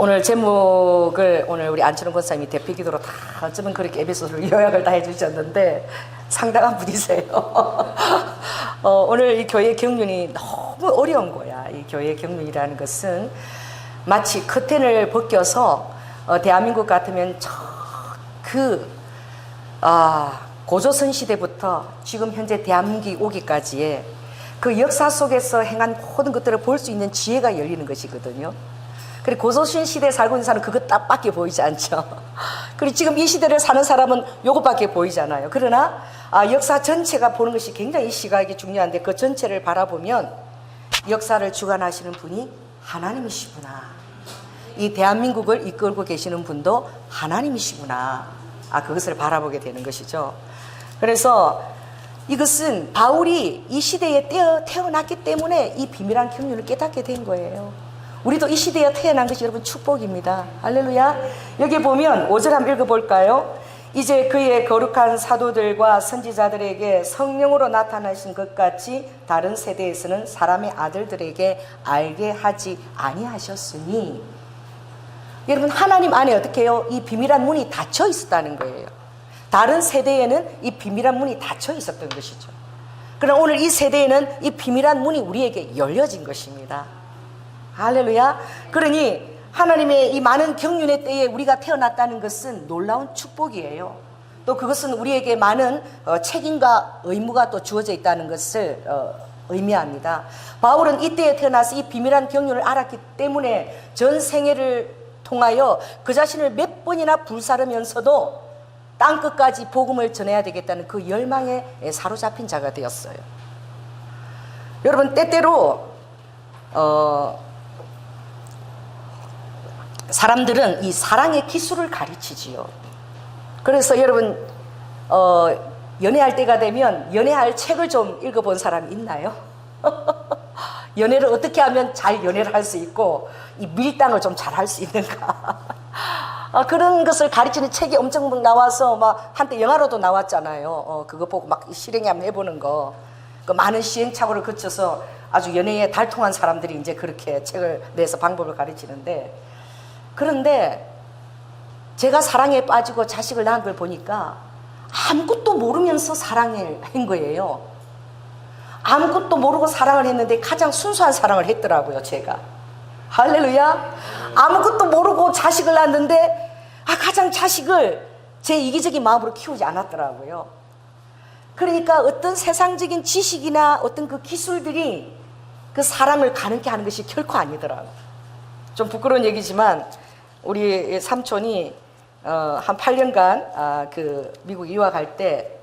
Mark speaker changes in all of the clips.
Speaker 1: 오늘 제목을 오늘 우리 안철원 권사님이 대표기도로 다 어쩌면 그렇게 에베소서를 요약을 다 해주셨는데 상당한 분이세요. 오늘 이 교회 경륜이 너무 어려운 거야. 이 교회 경륜이라는 것은 마치 커튼을 벗겨서 대한민국 같으면 고조선 시대부터 지금 현재 대한민국이 오기까지의 그 역사 속에서 행한 모든 것들을 볼 수 있는 지혜가 열리는 것이거든요. 그리고 고조선 시대에 살고 있는 사람은 그것 딱밖에 보이지 않죠. 그리고 지금 이 시대를 사는 사람은 요것밖에 보이잖아요. 그러나 역사 전체가 보는 것이 굉장히 시각이 중요한데 그 전체를 바라보면 역사를 주관하시는 분이 하나님이시구나. 이 대한민국을 이끌고 계시는 분도 하나님이시구나. 그것을 바라보게 되는 것이죠. 그래서 이것은 바울이 이 시대에 태어났기 때문에 이 비밀한 경륜을 깨닫게 된 거예요. 우리도 이 시대에 태어난 것이 여러분 축복입니다. 할렐루야. 여기 보면 5절 한번 읽어볼까요? 이제 그의 거룩한 사도들과 선지자들에게 성령으로 나타나신 것 같이 다른 세대에서는 사람의 아들들에게 알게 하지 아니하셨으니. 여러분 하나님 안에 어떻게 해요? 이 비밀한 문이 닫혀 있었다는 거예요. 다른 세대에는 이 비밀한 문이 닫혀 있었던 것이죠. 그러나 오늘 이 세대에는 이 비밀한 문이 우리에게 열려진 것입니다. 할렐루야. 그러니 하나님의 이 많은 경륜의 때에 우리가 태어났다는 것은 놀라운 축복이에요. 또 그것은 우리에게 많은 책임과 의무가 또 주어져 있다는 것을 의미합니다. 바울은 이때에 태어나서 이 비밀한 경륜을 알았기 때문에 전 생애를 통하여 그 자신을 몇 번이나 불사르면서도 땅끝까지 복음을 전해야 되겠다는 그 열망에 사로잡힌 자가 되었어요. 여러분 때때로 사람들은 이 사랑의 기술을 가르치지요. 그래서 여러분 연애할 때가 되면 연애할 책을 좀 읽어본 사람 있나요? 연애를 어떻게 하면 잘 연애를 할 수 있고 이 밀당을 좀 잘 할 수 있는가. 그런 것을 가르치는 책이 엄청 나와서 막 한때 영화로도 나왔잖아요. 그거 보고 막 실행에 한번 해보는 거. 그 많은 시행착오를 거쳐서 아주 연애에 달통한 사람들이 이제 그렇게 책을 내서 방법을 가르치는데, 그런데 제가 사랑에 빠지고 자식을 낳은 걸 보니까 아무것도 모르면서 사랑을 한 거예요. 아무것도 모르고 사랑을 했는데 가장 순수한 사랑을 했더라고요, 제가. 할렐루야. 아무것도 모르고 자식을 낳았는데 가장 자식을 제 이기적인 마음으로 키우지 않았더라고요. 그러니까 어떤 세상적인 지식이나 어떤 그 기술들이 그 사람을 가능케 하는 것이 결코 아니더라고요. 좀 부끄러운 얘기지만 우리 삼촌이 한 8년간 그 미국 유학할 때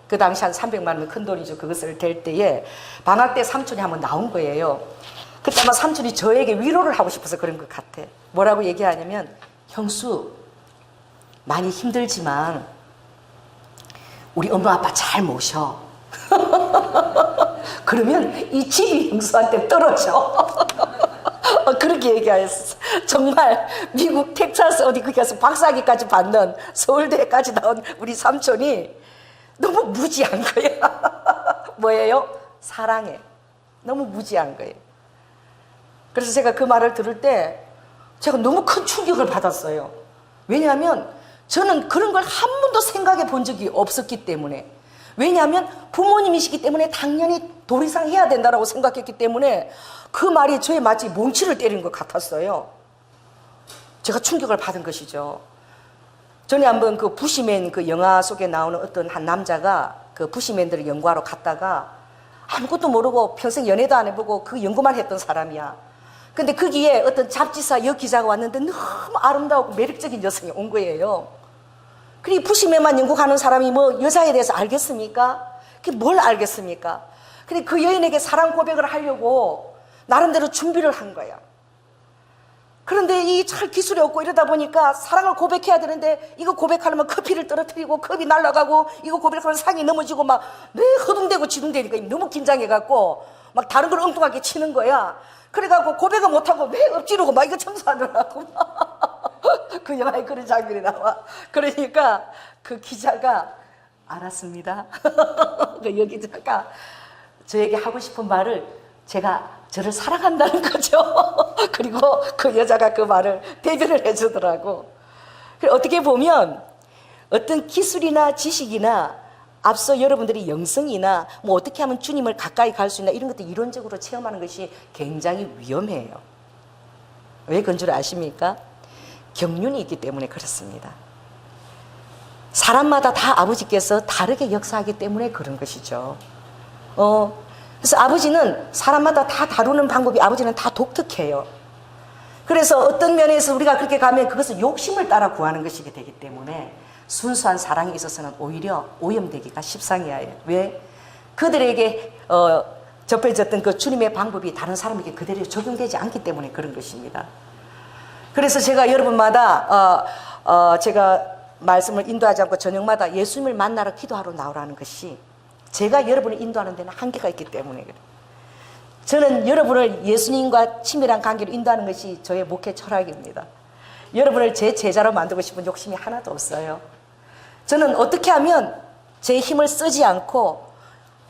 Speaker 1: 그 당시 한 300만 원 큰 돈이죠. 그것을 댈 때에 방학 때 삼촌이 한번 나온 거예요. 그때 아마 삼촌이 저에게 위로를 하고 싶어서 그런 것 같아. 뭐라고 얘기하냐면, 형수 많이 힘들지만 우리 엄마 아빠 잘 모셔. 그러면 이 집이 형수한테 떨어져. 그렇게 얘기하였어. 정말 미국 텍사스 어디 거기 가서 박사학위까지 받는, 서울대까지 나온 우리 삼촌이 너무 무지한 거야. 뭐예요? 사랑해. 너무 무지한 거예요. 그래서 제가 그 말을 들을 때 제가 너무 큰 충격을 받았어요. 왜냐하면 저는 그런 걸 한 번도 생각해 본 적이 없었기 때문에. 왜냐하면 부모님이시기 때문에 당연히 도리상 해야 된다고 생각했기 때문에 그 말이 저의 마치 몽치를 때리는 것 같았어요. 제가 충격을 받은 것이죠. 전에 한번 그 부시맨 그 영화 속에 나오는 어떤 한 남자가 그 부시맨들을 연구하러 갔다가 아무것도 모르고 평생 연애도 안 해보고 그 연구만 했던 사람이야. 근데 거기에 어떤 잡지사 여기자가 왔는데 너무 아름다우고 매력적인 여성이 온 거예요. 그리고 부시맨만 연구하는 사람이 뭐 여자에 대해서 알겠습니까? 그게 뭘 알겠습니까? 근데 그 여인에게 사랑 고백을 하려고 나름대로 준비를 한 거야. 그런데 이 잘 기술이 없고 이러다 보니까 사랑을 고백해야 되는데 이거 고백하려면 커피를 떨어뜨리고 컵이 날아가고, 이거 고백하면 상이 넘어지고 막 매 허둥대고 지둥대니까 너무 긴장해갖고 막 다른 걸 엉뚱하게 치는 거야. 그래갖고 고백을 못하고 매 엎지르고 막 이거 청소하느라고. 그 영화에 그런 장면이 나와. 그러니까 그 기자가 알았습니다. 그 여기자가 저에게 하고 싶은 말을 제가 저를 사랑한다는 거죠. 그리고 그 여자가 그 말을 대변을 해주더라고. 어떻게 보면 어떤 기술이나 지식이나 앞서 여러분들이 영성이나 뭐 어떻게 하면 주님을 가까이 갈 수 있나 이런 것들 이론적으로 체험하는 것이 굉장히 위험해요. 왜 그런 줄 아십니까? 경륜이 있기 때문에 그렇습니다. 사람마다 다 아버지께서 다르게 역사하기 때문에 그런 것이죠. 그래서 아버지는 사람마다 다 다루는 방법이 아버지는 다 독특해요. 그래서 어떤 면에서 우리가 그렇게 가면 그것은 욕심을 따라 구하는 것이게 되기 때문에 순수한 사랑에 있어서는 오히려 오염되기가 십상이에요. 왜? 그들에게 접해졌던 그 주님의 방법이 다른 사람에게 그대로 적용되지 않기 때문에 그런 것입니다. 그래서 제가 여러분마다 제가 말씀을 인도하지 않고 저녁마다 예수님을 만나러 기도하러 나오라는 것이 제가 여러분을 인도하는 데는 한계가 있기 때문에 그래요. 저는 여러분을 예수님과 친밀한 관계로 인도하는 것이 저의 목회 철학입니다. 여러분을 제 제자로 만들고 싶은 욕심이 하나도 없어요. 저는 어떻게 하면 제 힘을 쓰지 않고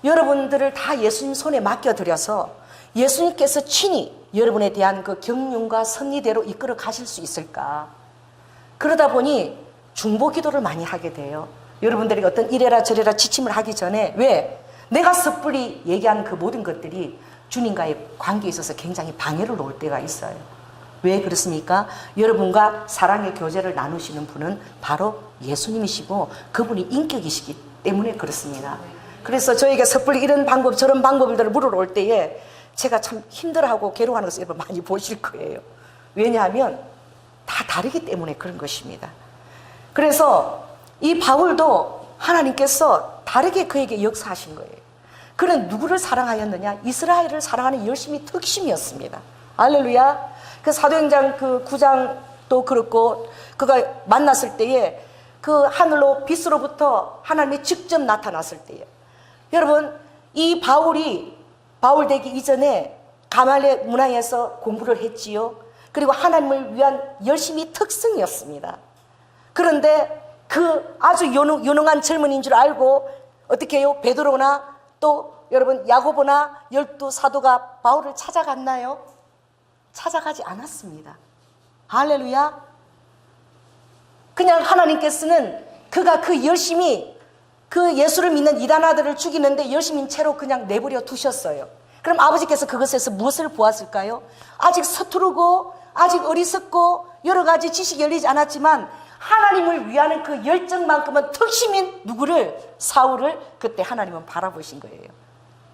Speaker 1: 여러분들을 다 예수님 손에 맡겨드려서 예수님께서 친히 여러분에 대한 그 경륜과 섭리대로 이끌어 가실 수 있을까. 그러다 보니 중보 기도를 많이 하게 돼요. 여러분들이 어떤 이래라 저래라 지침을 하기 전에 왜? 내가 섣불리 얘기하는 그 모든 것들이 주님과의 관계에 있어서 굉장히 방해를 놓을 때가 있어요. 왜 그렇습니까? 여러분과 사랑의 교제를 나누시는 분은 바로 예수님이시고 그분이 인격이시기 때문에 그렇습니다. 그래서 저에게 섣불리 이런 방법 저런 방법들을 물으러 올 때에 제가 참 힘들어하고 괴로워하는 것을 여러분 많이 보실 거예요. 왜냐하면 다 다르기 때문에 그런 것입니다. 그래서 이 바울도 하나님께서 다르게 그에게 역사하신 거예요. 그는 누구를 사랑하였느냐? 이스라엘을 사랑하는 열심이 특심이었습니다. 할렐루야. 그 사도행전 그 9장도 그렇고 그가 만났을 때에 그 하늘로 빛으로부터 하나님이 직접 나타났을 때에 여러분 이 바울이 바울 되기 이전에 가말리엘 문화에서 공부를 했지요. 그리고 하나님을 위한 열심이 특성이었습니다. 그런데 그 아주 유능한 젊은이인 줄 알고 어떻게 해요? 베드로나 또 여러분 야고보나 12 사도가 바울을 찾아갔나요? 찾아가지 않았습니다. 할렐루야. 그냥 하나님께서는 그가 그 열심히 그 예수를 믿는 이단 아들을 죽이는데 열심인 채로 그냥 내버려 두셨어요. 그럼 아버지께서 그것에서 무엇을 보았을까요? 아직 서투르고 아직 어리석고 여러 가지 지식이 열리지 않았지만 하나님을 위하는 그 열정만큼은 특심인 누구를? 사울을 그때 하나님은 바라보신 거예요.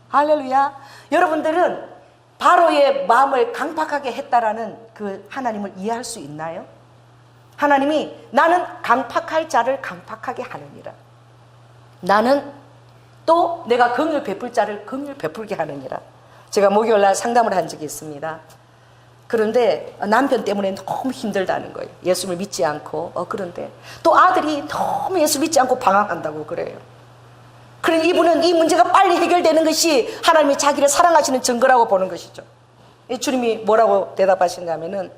Speaker 1: 할렐루야. 여러분들은 바로의 마음을 강팍하게 했다라는 그 하나님을 이해할 수 있나요? 하나님이 나는 강팍할 자를 강팍하게 하느니라. 나는 또 내가 긍휼 베풀 자를 긍휼 베풀게 하느니라. 제가 목요일날 상담을 한 적이 있습니다. 그런데 남편 때문에 너무 힘들다는 거예요. 예수를 믿지 않고. 그런데 또 아들이 너무 예수 믿지 않고 방황한다고 그래요. 그러니 이분은 이 문제가 빨리 해결되는 것이 하나님이 자기를 사랑하시는 증거라고 보는 것이죠. 주님이 뭐라고 대답하시는가 하면은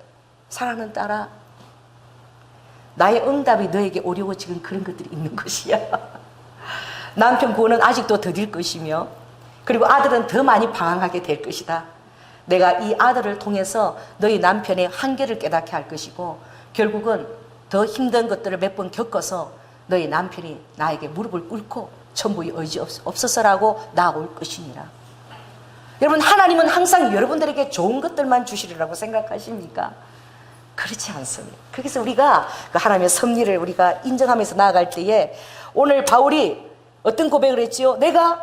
Speaker 1: 사랑하는 딸아, 나의 응답이 너에게 오려고 지금 그런 것들이 있는 것이야. 남편 구원은 아직도 더딜 것이며 그리고 아들은 더 많이 방황하게 될 것이다. 내가 이 아들을 통해서 너희 남편의 한계를 깨닫게 할 것이고 결국은 더 힘든 것들을 몇 번 겪어서 너희 남편이 나에게 무릎을 꿇고 천부의 의지 없어서라고 나올 것이니라. 여러분 하나님은 항상 여러분들에게 좋은 것들만 주시리라고 생각하십니까? 그렇지 않습니다. 그래서 우리가 그 하나님의 섭리를 우리가 인정하면서 나아갈 때에 오늘 바울이 어떤 고백을 했지요? 내가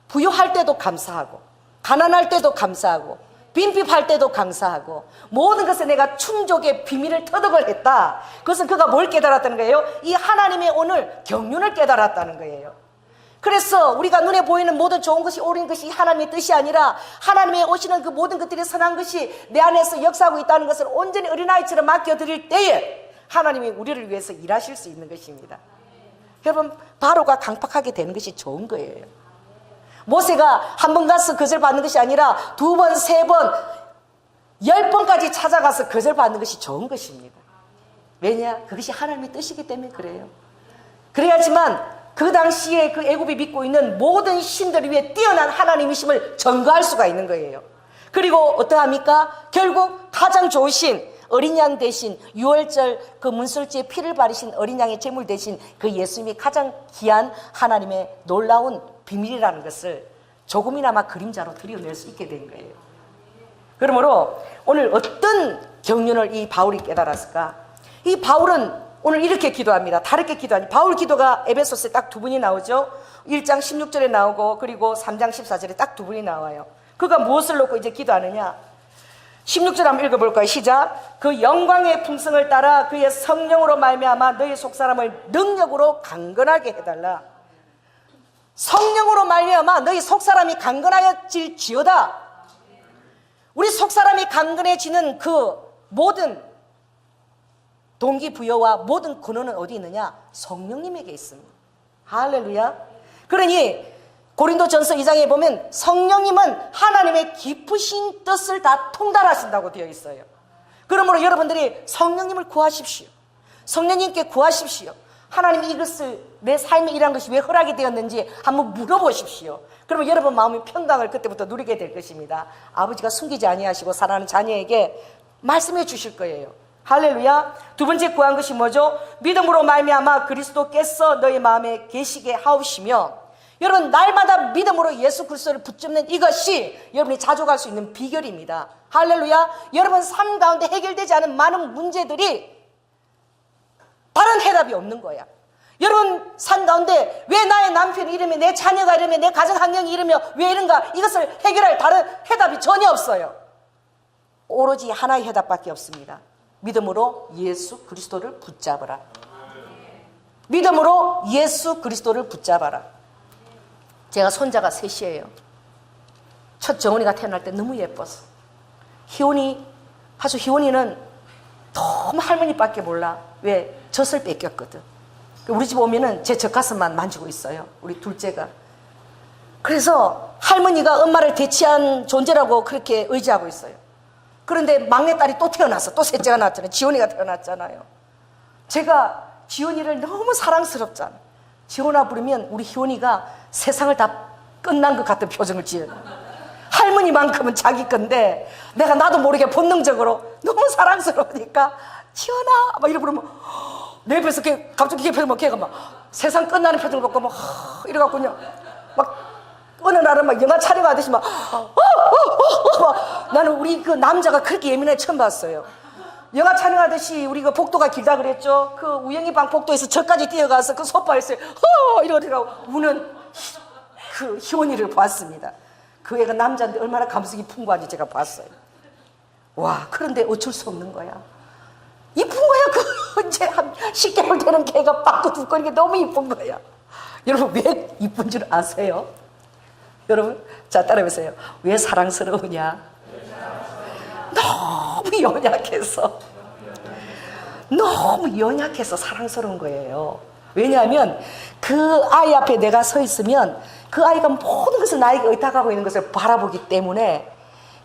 Speaker 1: 부유할 때도 감사하고 가난할 때도 감사하고 빈핍할 때도 감사하고 모든 것에 내가 충족의 비밀을 터득을 했다. 그것은 그가 뭘 깨달았다는 거예요? 이 하나님의 오늘 경륜을 깨달았다는 거예요. 그래서 우리가 눈에 보이는 모든 좋은 것이 옳은 것이 하나님의 뜻이 아니라 하나님의 오시는 그 모든 것들이 선한 것이 내 안에서 역사하고 있다는 것을 온전히 어린아이처럼 맡겨드릴 때에 하나님이 우리를 위해서 일하실 수 있는 것입니다. 여러분 바로가 강팍하게 되는 것이 좋은 거예요. 모세가 한 번 가서 거절받는 것이 아니라 2번, 3번, 10번까지 찾아가서 거절받는 것이 좋은 것입니다. 왜냐? 그것이 하나님의 뜻이기 때문에 그래요. 그래야지만 그 당시에 그 애굽이 믿고 있는 모든 신들 위에 뛰어난 하나님이심을 증거할 수가 있는 거예요. 그리고 어떠합니까? 결국 가장 좋으신 어린 양 대신 유월절 그 문설주에 피를 바르신 어린 양의 제물 대신 그 예수님이 가장 귀한 하나님의 놀라운 비밀이라는 것을 조금이나마 그림자로 드러낼 수 있게 된 거예요. 그러므로 오늘 어떤 경륜을 이 바울이 깨달았을까? 이 바울은 오늘 이렇게 기도합니다. 다르게 기도하니 바울 기도가 에베소서에 딱 두 분이 나오죠. 1장 16절에 나오고 그리고 3장 14절에 딱 두 분이 나와요. 그가 무엇을 놓고 이제 기도하느냐? 16절 한번 읽어볼까요? 시작. 그 영광의 품성을 따라 그의 성령으로 말미암아 너희 속사람을 능력으로 강건하게 해달라. 성령으로 말미암아 너희 속사람이 강건하여질지어다. 우리 속사람이 강건해지는 그 모든 동기부여와 모든 근원은 어디 있느냐? 성령님에게 있습니다. 할렐루야. 그러니 고린도전서 2장에 보면 성령님은 하나님의 깊으신 뜻을 다 통달하신다고 되어 있어요. 그러므로 여러분들이 성령님을 구하십시오. 성령님께 구하십시오. 하나님이 이것을 내 삶에 이런 것이 왜 허락이 되었는지 한번 물어보십시오. 그러면 여러분 마음의 평강을 그때부터 누리게 될 것입니다. 아버지가 숨기지 아니하시고 사랑하는 자녀에게 말씀해 주실 거예요. 할렐루야. 두 번째 구한 것이 뭐죠? 믿음으로 말미암아 그리스도께서 너희 마음에 계시게 하옵시며. 여러분 날마다 믿음으로 예수 그리스도를 붙잡는 이것이 여러분이 자족할 수 있는 비결입니다. 할렐루야. 여러분 삶 가운데 해결되지 않은 많은 문제들이 다른 해답이 없는 거야. 여러분 삶 가운데 왜 나의 남편이 이러며 내 자녀가 이러며 내 가정 환경이 이러며 왜 이런가, 이것을 해결할 다른 해답이 전혀 없어요. 오로지 하나의 해답밖에 없습니다. 믿음으로 예수 그리스도를 붙잡아라. 믿음으로 예수 그리스도를 붙잡아라. 제가 손자가 셋이에요. 첫 정원이가 태어날 때 너무 예뻤어. 희원이는 너무 할머니밖에 몰라. 왜? 젖을 뺏겼거든. 우리 집 오면은 제 젖가슴만 만지고 있어요. 우리 둘째가. 그래서 할머니가 엄마를 대체한 존재라고 그렇게 의지하고 있어요. 그런데 막내딸이 또 태어났어. 또 셋째가 낳았잖아요. 지원이가 태어났잖아요. 제가 지원이를 너무 사랑스럽잖아. 지원아 부르면 우리 희원이가 세상을 다 끝난 것 같은 표정을 지어요. 할머니만큼은 자기 건데 내가 나도 모르게 본능적으로 너무 사랑스러우니까 지원아 막 이러고 부르면 내 옆에서 갑자기 걔가 막 세상 끝나는 표정을 보고 막 이래갖고 그냥 막 어느 날은 막 영화 촬영하듯이 막 나는 우리 그 남자가 그렇게 예민해 처음 봤어요. 영화 촬영하듯이 우리 그 복도가 길다 그랬죠. 그 우영이 방 복도에서 저까지 뛰어가서 그 소파에서 이러고 우는 그 희원이를 봤습니다. 그 애가 남자인데 얼마나 감성이 풍부한지 제가 봤어요. 와, 그런데 어쩔 수 없는 거야. 이쁜 거야. 그 이제 한 10개월 되는 걔가 빠꾸 두꺼니까 너무 이쁜 거야. 여러분 왜 이쁜 줄 아세요? 여러분 자 따라해보세요. 왜 사랑스러우냐? 너무 연약해서 사랑스러운 거예요. 왜냐하면 그 아이 앞에 내가 서 있으면 그 아이가 모든 것을 나에게 의탁하고 있는 것을 바라보기 때문에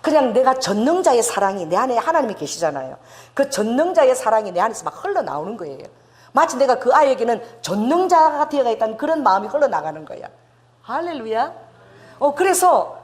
Speaker 1: 그냥 내가 전능자의 사랑이 내 안에 하나님이 계시잖아요. 그 전능자의 사랑이 내 안에서 막 흘러나오는 거예요. 마치 내가 그 아이에게는 전능자가 되어가 있다는 그런 마음이 흘러나가는 거야. 할렐루야. 그래서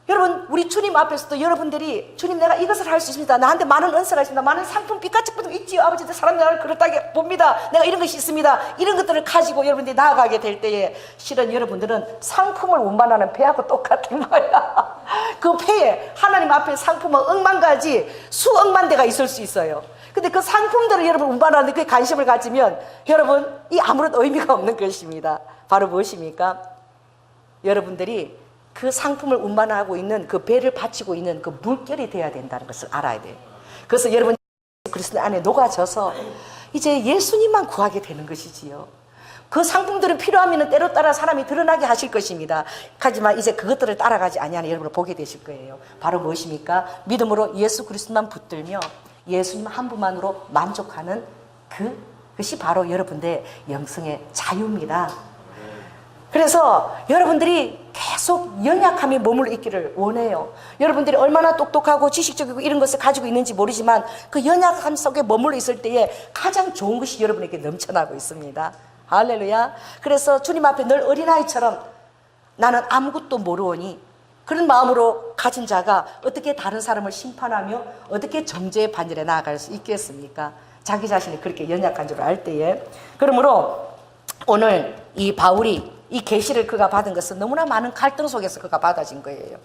Speaker 1: 여러분 우리 주님 앞에서도 여러분들이 주님 내가 이것을 할 수 있습니다. 나한테 많은 은사가 있습니다. 많은 상품 빛같은 있지요. 아버지 사람들 나를 그렇다게 봅니다. 내가 이런 것이 있습니다. 이런 것들을 가지고 여러분들이 나아가게 될 때에 실은 여러분들은 상품을 운반하는 배하고 똑같은 거야. 그 배에 하나님 앞에 상품은 억만 가지 수억만 대가 있을 수 있어요. 근데 그 상품들을 여러분 운반하는데 그에 관심을 가지면 여러분 이 아무런 의미가 없는 것입니다. 바로 무엇입니까? 여러분들이 그 상품을 운반하고 있는 그 배를 받치고 있는 그 물결이 돼야 된다는 것을 알아야 돼요. 그래서 여러분 그리스도 안에 녹아져서 이제 예수님만 구하게 되는 것이지요. 그 상품들은 필요하면 때로 따라 사람이 드러나게 하실 것입니다. 하지만 이제 그것들을 따라가지 아니하는 여러분을 보게 되실 거예요. 바로 무엇입니까? 믿음으로 예수 그리스도만 붙들며 예수님 한 분만으로 만족하는 그것이 바로 여러분들의 영성의 자유입니다. 그래서 여러분들이 계속 연약함에 머물러 있기를 원해요. 여러분들이 얼마나 똑똑하고 지식적이고 이런 것을 가지고 있는지 모르지만 그 연약함 속에 머물러 있을 때에 가장 좋은 것이 여러분에게 넘쳐나고 있습니다. 할렐루야. 그래서 주님 앞에 늘 어린아이처럼 나는 아무것도 모르오니 그런 마음으로 가진 자가 어떻게 다른 사람을 심판하며 어떻게 정죄의 반열에 나아갈 수 있겠습니까? 자기 자신이 그렇게 연약한 줄 알 때에. 그러므로 오늘 이 바울이 이 계시를 그가 받은 것은 너무나 많은 갈등 속에서 그가 받아진 거예요.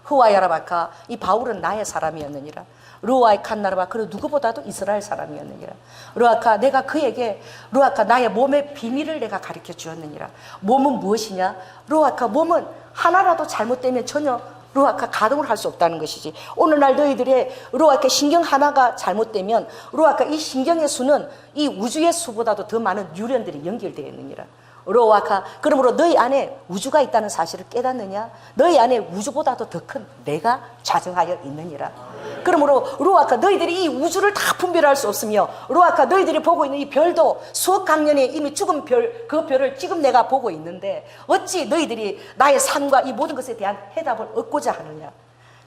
Speaker 1: 후아야라바카, 이 바울은 나의 사람이었느니라. 루아이 칸나라바, 그 누구보다도 이스라엘 사람이었느니라. 루아카, 내가 그에게 루아카 나의 몸의 비밀을 내가 가르쳐 주었느니라. 몸은 무엇이냐? 루아카, 몸은 하나라도 잘못되면 전혀 루아카 가동을 할 수 없다는 것이지. 오늘날 너희들의 루아카 신경 하나가 잘못되면 루아카 이 신경의 수는 이 우주의 수보다도 더 많은 유련들이 연결되어 있느니라. 로아카, 그러므로 너희 안에 우주가 있다는 사실을 깨닫느냐? 너희 안에 우주보다도 더 큰 내가 좌정하여 있느니라. 그러므로 로아카, 너희들이 이 우주를 다 분별할 수 없으며, 로아카, 너희들이 보고 있는 이 별도 수억 강년에 이미 죽은 별, 그 별을 지금 내가 보고 있는데 어찌 너희들이 나의 삶과 이 모든 것에 대한 해답을 얻고자 하느냐?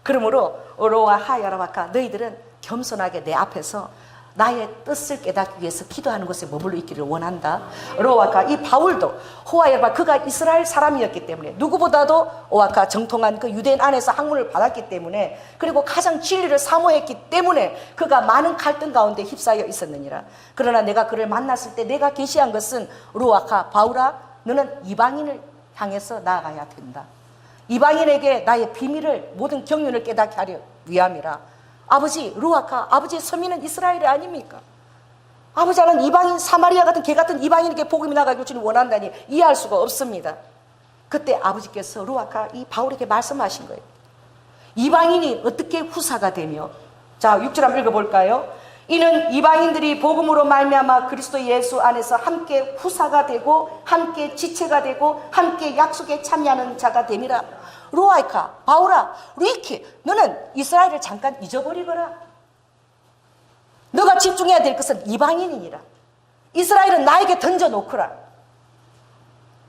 Speaker 1: 그러므로 로아하야라바카, 너희들은 겸손하게 내 앞에서 나의 뜻을 깨닫기 위해서 기도하는 곳에 머물러 있기를 원한다. 로아카, 이 바울도 호아야바, 그가 이스라엘 사람이었기 때문에 누구보다도 오아카 정통한 그 유대인 안에서 학문을 받았기 때문에, 그리고 가장 진리를 사모했기 때문에 그가 많은 갈등 가운데 휩싸여 있었느니라. 그러나 내가 그를 만났을 때 내가 계시한 것은 로아카, 바울아, 너는 이방인을 향해서 나아가야 된다. 이방인에게 나의 비밀을, 모든 경륜을 깨닫게 하려 위함이라. 아버지 루아카, 아버지의 서민은 이스라엘이 아닙니까? 아버지는 이방인, 사마리아 같은 개 같은 이방인에게 복음이 나가기를 주님 원한다니 이해할 수가 없습니다. 그때 아버지께서 루아카, 이 바울에게 말씀하신 거예요. 이방인이 어떻게 후사가 되며, 자 6절 한번 읽어볼까요? 이는 이방인들이 복음으로 말미암아 그리스도 예수 안에서 함께 후사가 되고 함께 지체가 되고 함께 약속에 참여하는 자가 됨이라. 로아이카, 바울아, 루이키, 너는 이스라엘을 잠깐 잊어버리거라. 너가 집중해야 될 것은 이방인이니라. 이스라엘은 나에게 던져놓거라.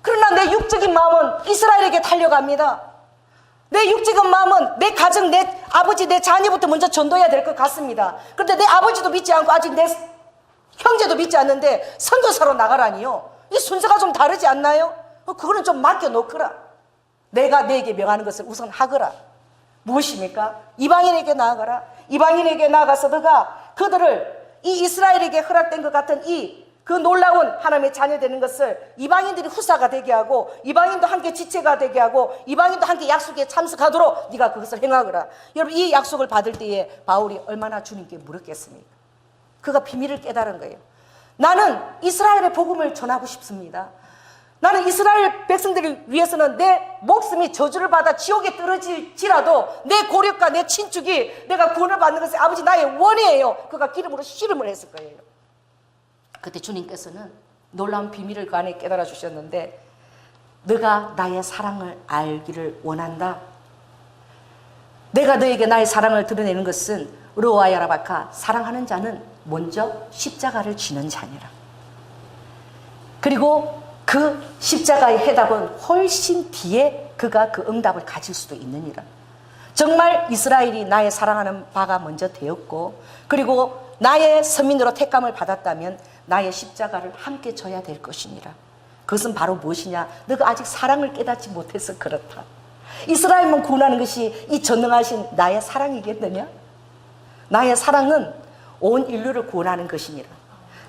Speaker 1: 그러나 내 육적인 마음은 이스라엘에게 달려갑니다. 내 육적인 마음은 내 가정, 내 아버지, 내 자녀부터 먼저 전도해야 될 것 같습니다. 그런데 내 아버지도 믿지 않고 아직 내 형제도 믿지 않는데 선교사로 나가라니요. 이 순서가 좀 다르지 않나요? 그거는 좀 맡겨놓거라. 내가 너에게 명하는 것을 우선 하거라. 무엇입니까? 이방인에게 나아가라. 이방인에게 나아가서 너가 그들을 이 이스라엘에게 허락된 것 같은 그 놀라운 하나님의 자녀 되는 것을 이방인들이 후사가 되게 하고, 이방인도 함께 지체가 되게 하고, 이방인도 함께 약속에 참석하도록 네가 그것을 행하거라. 여러분, 이 약속을 받을 때에 바울이 얼마나 주님께 물었겠습니까? 그가 비밀을 깨달은 거예요. 나는 이스라엘의 복음을 전하고 싶습니다. 나는 이스라엘 백성들을 위해서는 내 목숨이 저주를 받아 지옥에 떨어질지라도 내 고력과 내 친축이 내가 구원을 받는 것이 아버지 나의 원이에요. 그가 기름으로 씨름을 했을 거예요. 그때 주님께서는 놀라운 비밀을 그 안에 깨달아 주셨는데, 너가 나의 사랑을 알기를 원한다. 내가 너에게 나의 사랑을 드러내는 것은 로아야라바카, 사랑하는 자는 먼저 십자가를 지는 자니라. 그리고 그 십자가의 해답은 훨씬 뒤에 그가 그 응답을 가질 수도 있느니라. 정말 이스라엘이 나의 사랑하는 바가 먼저 되었고, 그리고 나의 서민으로 택감을 받았다면 나의 십자가를 함께 져야 될 것이니라. 그것은 바로 무엇이냐? 너가 아직 사랑을 깨닫지 못해서 그렇다. 이스라엘만 구원하는 것이 이 전능하신 나의 사랑이겠느냐? 나의 사랑은 온 인류를 구원하는 것이니라.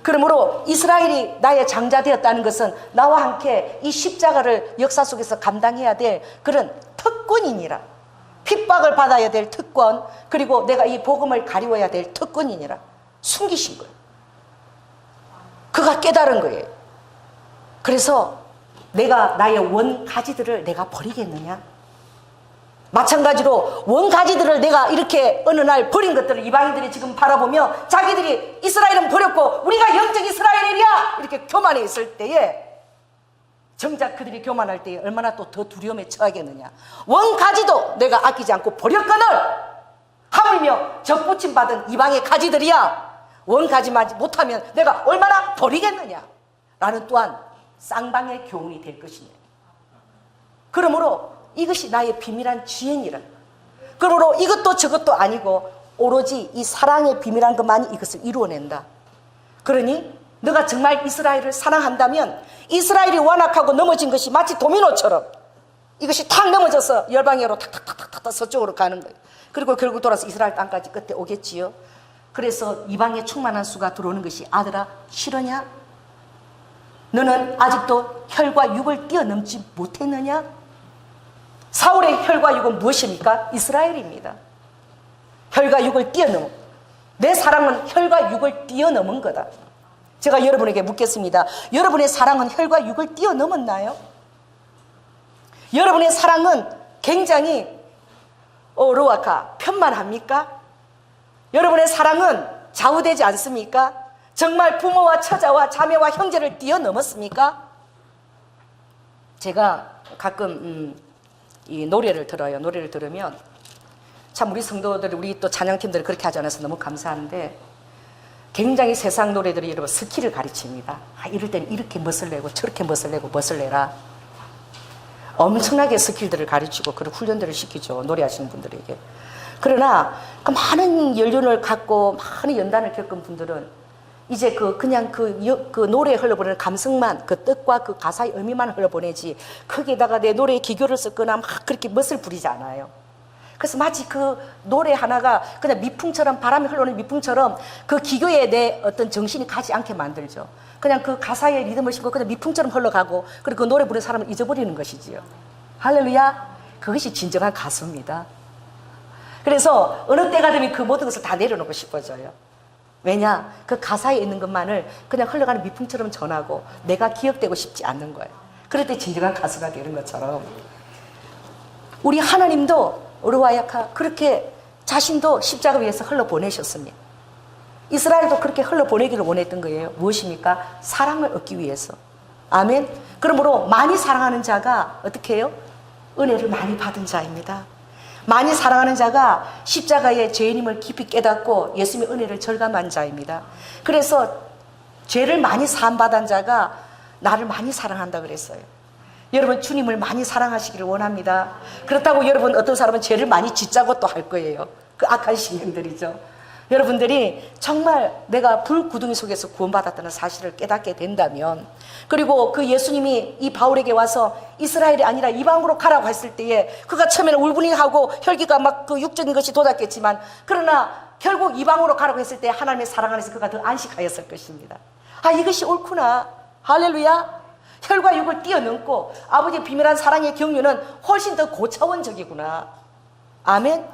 Speaker 1: 그러므로 이스라엘이 나의 장자 되었다는 것은 나와 함께 이 십자가를 역사 속에서 감당해야 될 그런 특권이니라. 핍박을 받아야 될 특권, 그리고 내가 이 복음을 가리워야 될 특권이니라. 숨기신 거예요. 그가 깨달은 거예요. 그래서 내가 나의 원가지들을 내가 버리겠느냐? 마찬가지로 원가지들을 내가 이렇게 어느 날 버린 것들을 이방인들이 지금 바라보며 자기들이 이스라엘은 버렸고 우리가 영적 이스라엘이야 이렇게 교만해 있을 때에, 정작 그들이 교만할 때에 얼마나 또 더 두려움에 처하겠느냐. 원가지도 내가 아끼지 않고 버렸거늘 하물며 적부침 받은 이방의 가지들이야 원가지만 못하면 내가 얼마나 버리겠느냐 라는 또한 쌍방의 교훈이 될 것이냐. 그러므로 이것이 나의 비밀한 지혜니라. 그러므로 이것도 저것도 아니고 오로지 이 사랑의 비밀한 것만이 이것을 이루어낸다. 그러니 너가 정말 이스라엘을 사랑한다면 이스라엘이 완악하고 넘어진 것이 마치 도미노처럼 이것이 탁 넘어져서 열방으로 탁탁탁탁탁 서쪽으로 가는 거예요. 그리고 결국 돌아서 이스라엘 땅까지 끝에 오겠지요. 그래서 이방의 충만한 수가 들어오는 것이 아들아 싫으냐? 너는 아직도 혈과 육을 뛰어넘지 못했느냐? 사울의 혈과 육은 무엇입니까? 이스라엘입니다. 혈과 육을 뛰어넘어. 내 사랑은 혈과 육을 뛰어넘은 거다. 제가 여러분에게 묻겠습니다. 여러분의 사랑은 혈과 육을 뛰어넘었나요? 여러분의 사랑은 굉장히 로아카 편만합니까? 여러분의 사랑은 좌우되지 않습니까? 정말 부모와 처자와 자매와 형제를 뛰어넘었습니까? 제가 가끔 이 노래를 들어요. 노래를 들으면 참 우리 성도들이 우리 또 찬양팀들이 그렇게 하지 않아서 너무 감사한데 굉장히 세상 노래들이 여러분 스킬을 가르칩니다. 이럴 때는 이렇게 멋을 내고 저렇게 멋을 내고 멋을 내라. 엄청나게 스킬들을 가르치고 그런 훈련들을 시키죠. 노래하시는 분들에게. 그러나 그 많은 연륜을 갖고 많은 연단을 겪은 분들은 이제 그냥 그 노래에 흘러보내는 감성만 그 뜻과 그 가사의 의미만 흘러보내지 거기에다가 내 노래에 기교를 썼거나 막 그렇게 멋을 부리지 않아요. 그래서 마치 그 노래 하나가 그냥 미풍처럼 바람이 흘러오는 미풍처럼 그 기교에 내 어떤 정신이 가지 않게 만들죠. 그냥 그 가사의 리듬을 심고 그냥 미풍처럼 흘러가고 그리고 그 노래 부르는 사람을 잊어버리는 것이지요. 할렐루야. 그것이 진정한 가수입니다. 그래서 어느 때가 되면 그 모든 것을 다 내려놓고 싶어져요. 왜냐? 그 가사에 있는 것만을 그냥 흘러가는 미풍처럼 전하고 내가 기억되고 싶지 않는 거예요. 그럴 때 진정한 가수가 되는 것처럼 우리 하나님도 오르와야카 그렇게 자신도 십자가 위에서 흘러보내셨습니다. 이스라엘도 그렇게 흘러보내기를 원했던 거예요. 무엇입니까? 사랑을 얻기 위해서. 아멘. 그러므로 많이 사랑하는 자가 어떻게 해요? 은혜를 많이 받은 자입니다. 많이 사랑하는 자가 십자가의 죄인임을 깊이 깨닫고 예수님의 은혜를 절감한 자입니다. 그래서 죄를 많이 사함받은 자가 나를 많이 사랑한다 그랬어요. 여러분 주님을 많이 사랑하시기를 원합니다. 그렇다고 여러분 어떤 사람은 죄를 많이 짓자고 또 할 거예요. 그 악한 신령들이죠. 여러분들이 정말 내가 불구덩이 속에서 구원받았다는 사실을 깨닫게 된다면 그리고 그 예수님이 이 바울에게 와서 이스라엘이 아니라 이방으로 가라고 했을 때에 그가 처음에는 울분이하고 혈기가 막 그 육적인 것이 돋았겠지만 그러나 결국 이방으로 가라고 했을 때 하나님의 사랑 안에서 그가 더 안식하였을 것입니다. 아 이것이 옳구나. 할렐루야. 혈과 육을 뛰어넘고 아버지의 비밀한 사랑의 경륜은 훨씬 더 고차원적이구나. 아멘.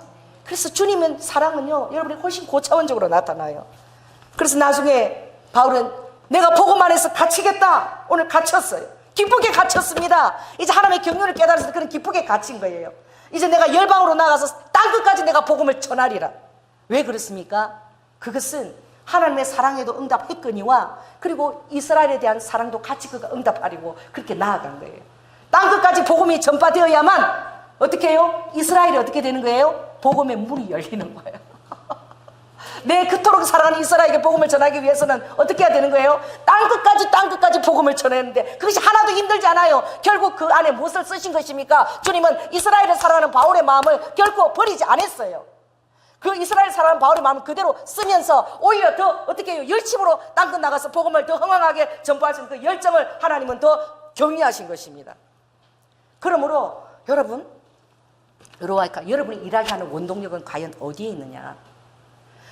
Speaker 1: 그래서 주님은 사랑은요 여러분이 훨씬 고차원적으로 나타나요. 그래서 나중에 바울은 내가 복음 안에서 갇히겠다. 오늘 갇혔어요. 기쁘게 갇혔습니다. 이제 하나님의 경륜을 깨달아서 그런 기쁘게 갇힌 거예요. 이제 내가 열방으로 나가서 땅끝까지 내가 복음을 전하리라. 왜 그렇습니까? 그것은 하나님의 사랑에도 응답했거니와 그리고 이스라엘에 대한 사랑도 같이 그가 응답하려고 그렇게 나아간 거예요. 땅끝까지 복음이 전파되어야만 어떻게 해요? 이스라엘이 어떻게 되는 거예요? 복음의 문이 열리는 거예요. 내 그토록 사랑하는 이스라엘에게 복음을 전하기 위해서는 어떻게 해야 되는 거예요? 땅끝까지 복음을 전했는데 그것이 하나도 힘들지 않아요. 결국 그 안에 무엇을 쓰신 것입니까? 주님은 이스라엘을 사랑하는 바울의 마음을 결코 버리지 않았어요. 그 이스라엘 사랑하는 바울의 마음을 그대로 쓰면서 오히려 더 어떻게 해요? 열심으로 땅끝 나가서 복음을 더 흥황하게 전파할 수 있는 그 열정을 하나님은 더 격려하신 것입니다. 그러므로 여러분 여러분이 일하게 하는 원동력은 과연 어디에 있느냐?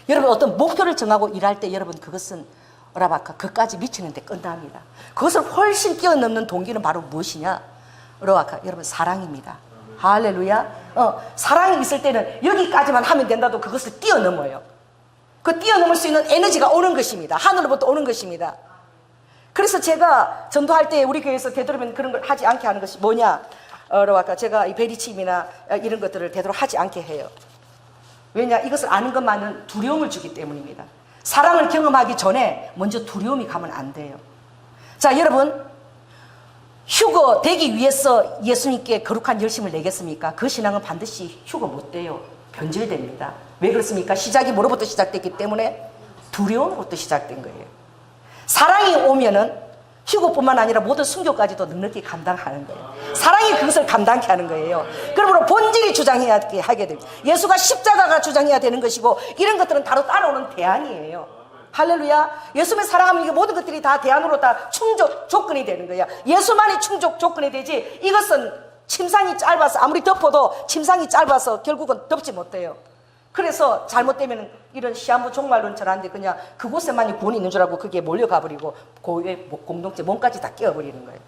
Speaker 1: 여러분 어떤 목표를 정하고 일할 때 여러분 그것은 그까지 미치는 데 끝납니다. 그것을 훨씬 뛰어넘는 동기는 바로 무엇이냐? 여러분 사랑입니다. 할렐루야. 사랑이 있을 때는 여기까지만 하면 된다도 그것을 뛰어넘어요. 그 뛰어넘을 수 있는 에너지가 오는 것입니다. 하늘로부터 오는 것입니다. 그래서 제가 전도할 때 우리 교회에서 되도록이면 그런 걸 하지 않게 하는 것이 뭐냐? 제가 이 베리침이나 이런 것들을 되도록 하지 않게 해요. 왜냐? 이것을 아는 것만은 두려움을 주기 때문입니다. 사랑을 경험하기 전에 먼저 두려움이 가면 안 돼요. 자, 여러분 휴거 되기 위해서 예수님께 거룩한 열심을 내겠습니까? 그 신앙은 반드시 휴거 못 돼요. 변질됩니다. 왜 그렇습니까? 시작이 뭐로부터 시작됐기 때문에 두려움으로부터 시작된 거예요. 사랑이 오면은 휴거뿐만 아니라 모든 순교까지도 넉넉히 감당하는 거예요. 사랑이 그것을 감당케 하는 거예요. 그러므로 본질이 주장해야 하게 됩니다. 예수가 십자가가 주장해야 되는 것이고 이런 것들은 따로 따라오는 대안이에요. 할렐루야. 예수만 사랑하면 이게 모든 것들이 다 대안으로 다 충족 조건이 되는 거야. 예수만이 충족 조건이 되지, 이것은 침상이 짧아서 아무리 덮어도 침상이 짧아서 결국은 덮지 못해요. 그래서 잘못되면 이런 시한부 종말론처럼 그냥 그곳에만이 구원이 있는 줄 알고 그게 몰려가 버리고 고유의 공동체 몸까지 다 깨어버리는 거예요.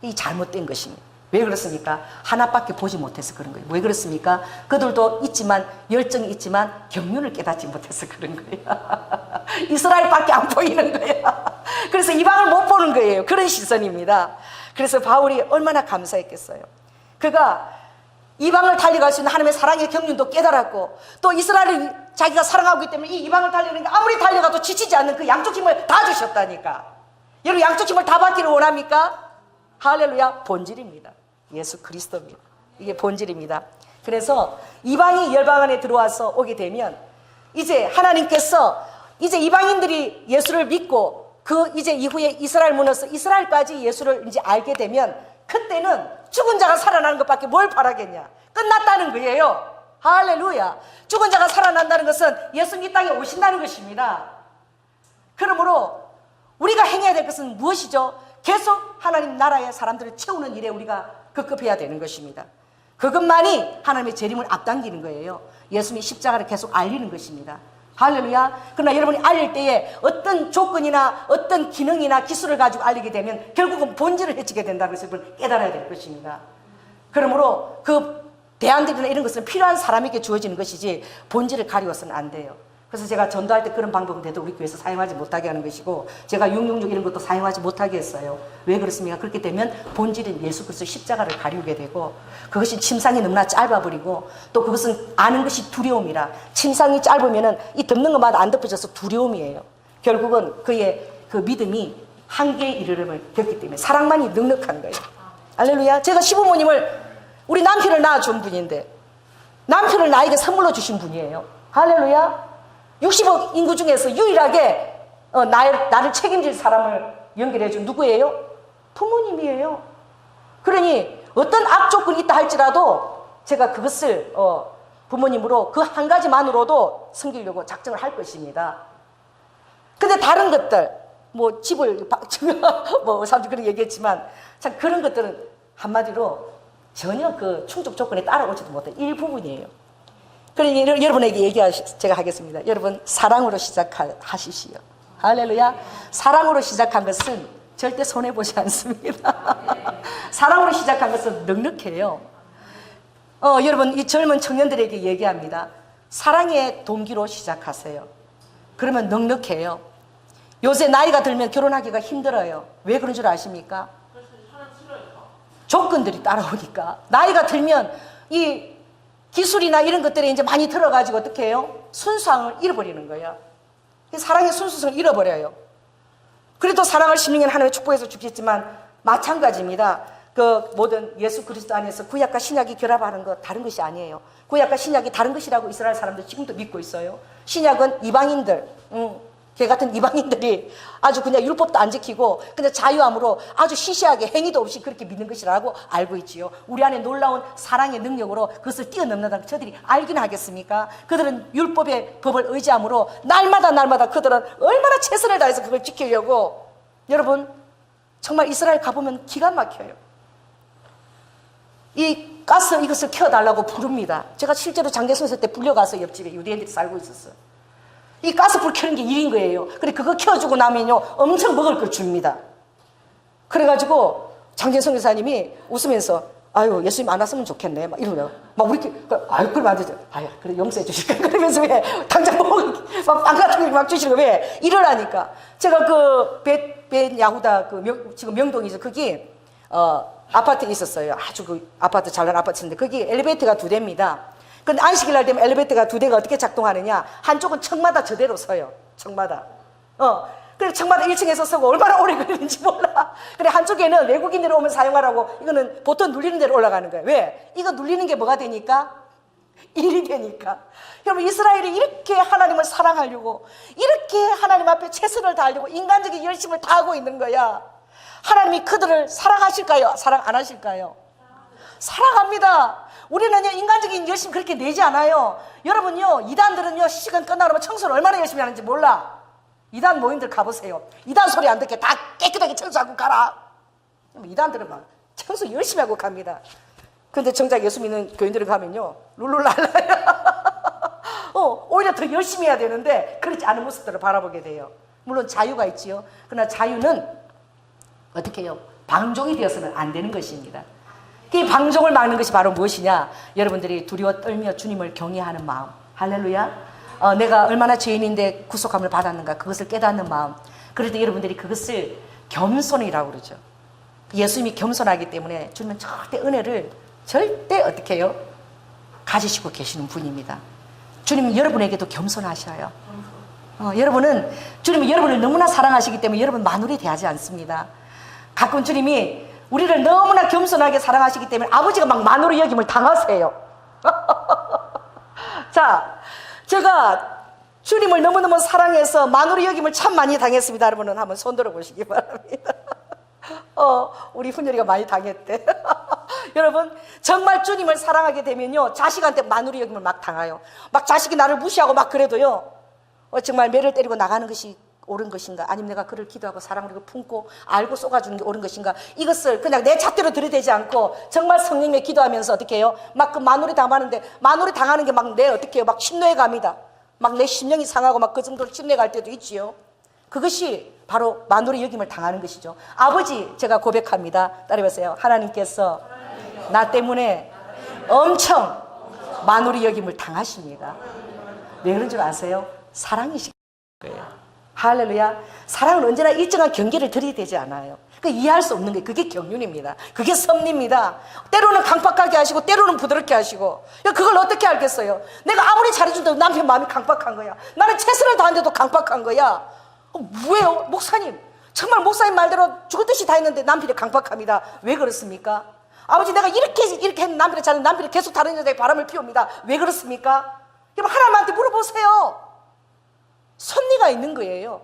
Speaker 1: 이 잘못된 것입니다. 왜 그렇습니까? 하나밖에 보지 못해서 그런 거예요. 왜 그렇습니까? 그들도 있지만, 열정이 있지만 경륜을 깨닫지 못해서 그런 거예요. 이스라엘밖에 안 보이는 거예요. 그래서 이방을 못 보는 거예요. 그런 시선입니다. 그래서 바울이 얼마나 감사했겠어요. 그가 이방을 달려갈 수 있는 하나님의 사랑의 경륜도 깨달았고, 또 이스라엘을 자기가 사랑하고 있기 때문에 이 이방을 달려가는 게 아무리 달려가도 지치지 않는 그 양쪽 힘을 다 주셨다니까. 여러분, 양쪽 힘을 다 받기를 원합니까? 할렐루야. 본질입니다. 예수 그리스도입니다. 이게 본질입니다. 그래서 이방이 열방 안에 들어와서 오게 되면 이제 하나님께서 이제 이방인들이 예수를 믿고 그 이제 이후에 이스라엘 문화에서 이스라엘까지 예수를 이제 알게 되면, 그때는 죽은 자가 살아나는 것밖에 뭘 바라겠냐. 끝났다는 거예요. 할렐루야. 죽은 자가 살아난다는 것은 예수님 이 땅에 오신다는 것입니다. 그러므로 우리가 행해야 될 것은 무엇이죠? 계속 하나님 나라의 사람들을 채우는 일에 우리가 급급해야 되는 것입니다. 그것만이 하나님의 재림을 앞당기는 거예요. 예수님이 십자가를 계속 알리는 것입니다. 할렐루야. 그러나 여러분이 알릴 때에 어떤 조건이나 어떤 기능이나 기술을 가지고 알리게 되면 결국은 본질을 해치게 된다는 것을 여러분 깨달아야 될 것입니다. 그러므로 그 대안들이나 이런 것은 필요한 사람에게 주어지는 것이지 본질을 가리워서는 안 돼요. 그래서 제가 전도할 때 그런 방법은 돼도 우리 교회에서 사용하지 못하게 하는 것이고, 제가 666 이런 것도 사용하지 못하게 했어요. 왜 그렇습니까? 그렇게 되면 본질인 예수 그리스도 십자가를 가리우게 되고, 그것이 침상이 너무나 짧아버리고, 또 그것은 아는 것이 두려움이라, 침상이 짧으면은 이 덮는 것마다 안 덮어져서 두려움이에요. 결국은 그의 그 믿음이 한계에 이르름을 겪기 때문에 사랑만이 넉넉한 거예요. 할렐루야. 제가 시부모님을, 우리 남편을 낳아준 분인데 남편을 나에게 선물로 주신 분이에요. 할렐루야. 60억 인구 중에서 유일하게 나를 책임질 사람을 연결해준 누구예요? 부모님이에요. 그러니 어떤 악조건이 있다 할지라도 제가 그것을 부모님으로 그 한 가지만으로도 섬기려고 작정을 할 것입니다. 근데 다른 것들, 뭐 집을 뭐 사람들이 그렇게 얘기했지만 참 그런 것들은 한마디로 전혀 그 충족 조건에 따라오지도 못한 일부분이에요. 그러니 여러분에게 제가 하겠습니다. 여러분, 사랑으로 시작하십시오. 할렐루야. 사랑으로 시작한 것은 절대 손해보지 않습니다. 사랑으로 시작한 것은 넉넉해요. 여러분, 이 젊은 청년들에게 얘기합니다. 사랑의 동기로 시작하세요. 그러면 넉넉해요. 요새 나이가 들면 결혼하기가 힘들어요. 왜 그런 줄 아십니까? 조건들이 따라오니까. 나이가 들면 이 기술이나 이런 것들이 이제 많이 들어가지고 어떻게 해요? 순수함을 잃어버리는 거예요. 사랑의 순수성을 잃어버려요. 그래도 사랑을 16년 하나님의 축복해서 주셨지만 마찬가지입니다. 그 모든 예수 그리스도 안에서 구약과 신약이 결합하는 것 다른 것이 아니에요. 구약과 신약이 다른 것이라고 이스라엘 사람들 지금도 믿고 있어요. 신약은 이방인들, 걔 같은 이방인들이 아주 그냥 율법도 안 지키고 그냥 자유함으로 아주 시시하게 행위도 없이 그렇게 믿는 것이라고 알고 있지요. 우리 안에 놀라운 사랑의 능력으로 그것을 뛰어넘는다는 걸 저들이 알긴 하겠습니까? 그들은 율법의 법을 의지함으로 날마다 그들은 얼마나 최선을 다해서 그걸 지키려고. 여러분, 정말 이스라엘 가보면 기가 막혀요. 이 가스 이것을 켜달라고 부릅니다. 제가 실제로 장례선서 때 불려가서 옆집에 유대인들이 살고 있었어요. 이 가스불 켜는 게 일인 거예요. 그래 그거 켜주고 나면요 엄청 먹을 걸 줍니다. 그래가지고 장재성 교사님이 웃으면서 아유 예수님 안 왔으면 좋겠네 막 이러면 막 우리 아유 그럼 안 되죠. 아유 그래 용서해 주실까 그러면서 왜 당장 막빵 같은 거 막 주시고 왜 이러라니까. 제가 그 벳 야후다 지금 명동이죠. 거기 아파트에 있었어요. 아주 그 아파트 잘난 아파트인데 거기 엘리베이터가 2대입니다. 근데 안식일 날 되면 엘리베이터가 2대가 어떻게 작동하느냐? 한쪽은 층마다 저대로 서요. 층마다. 그래 층마다 1층에서 서고 얼마나 오래 걸리는지 몰라. 그래 한쪽에는 외국인들이 오면 사용하라고 이거는 보통 눌리는 대로 올라가는 거예요. 왜? 이거 눌리는 게 뭐가 되니까? 일이 되니까. 여러분 이스라엘이 이렇게 하나님을 사랑하려고 이렇게 하나님 앞에 최선을 다하려고 인간적인 열심을 다하고 있는 거야. 하나님이 그들을 사랑하실까요? 사랑 안 하실까요? 사랑합니다. 우리는요 인간적인 열심 그렇게 내지 않아요. 여러분요 이단들은요 시간 끝나고 청소를 얼마나 열심히 하는지 몰라. 이단 모임들 가보세요. 이단 소리 안 듣게 다 깨끗하게 청소하고 가라. 이단들은 막 청소 열심히 하고 갑니다. 근데 정작 예수 믿는 교인들을 가면요, 룰루랄라야. 오히려 더 열심히 해야 되는데 그렇지 않은 모습들을 바라보게 돼요. 물론 자유가 있지요. 그러나 자유는 어떻게 해요? 방종이 되어서는 안 되는 것입니다. 이 방종을 막는 것이 바로 무엇이냐? 여러분들이 두려워 떨며 주님을 경외하는 마음. 할렐루야. 내가 얼마나 죄인인데 구속함을 받았는가, 그것을 깨닫는 마음. 그럴 때 여러분들이 그것을 겸손이라고 그러죠. 예수님이 겸손하기 때문에 주님은 절대 은혜를 절대 어떻게 해요? 가지시고 계시는 분입니다. 주님은 여러분에게도 겸손하셔요. 여러분은 주님은 여러분을 너무나 사랑하시기 때문에 여러분 마누리 대하지 않습니다. 가끔 주님이 우리를 너무나 겸손하게 사랑하시기 때문에 아버지가 막 마누리 여김을 당하세요. 자, 제가 주님을 너무너무 사랑해서 마누리 여김을 참 많이 당했습니다. 여러분은 한번 손 들어보시기 바랍니다. 우리 훈열이가 많이 당했대. 여러분, 정말 주님을 사랑하게 되면요, 자식한테 마누리 여김을 막 당해요. 막 자식이 나를 무시하고 막 그래도요, 정말 매를 때리고 나가는 것이 옳은 것인가? 아니면 내가 그를 기도하고 사랑으로 품고 알고 쏟아주는 게 옳은 것인가? 이것을 그냥 내 잣대로 들이대지 않고 정말 성령님의 기도하면서 어떻게 해요? 막 그 마누리 당하는데, 마누리 당하는 게 막 내 어떻게 해요? 막 심노에 갑니다. 막 내 심령이 상하고 막 그 정도로 심노에 갈 때도 있지요. 그것이 바로 마누리 여김을 당하는 것이죠. 아버지, 제가 고백합니다. 따라해보세요. 하나님께서 나 때문에 엄청 마누리 여김을 당하십니다. 왜 그런 줄 아세요? 사랑이시 거예요. 할렐루야. 사랑은 언제나 일정한 경계를 들이대지 않아요. 이해할 수 없는 게 그게 경륜입니다. 그게 섭리입니다. 때로는 강박하게 하시고 때로는 부드럽게 하시고. 그걸 어떻게 알겠어요? 내가 아무리 잘해준다고 남편 마음이 강박한 거야. 나는 최선을 다하는데도 강박한 거야. 왜요? 목사님, 정말 목사님 말대로 죽을 듯이 다 했는데 남편이 강박합니다. 왜 그렇습니까? 아버지, 내가 이렇게 했는데 남편이 잘하는 남편이 계속 다른 여자에게 바람을 피웁니다. 왜 그렇습니까? 여러분, 하나님한테 물어보세요. 섭리가 있는 거예요.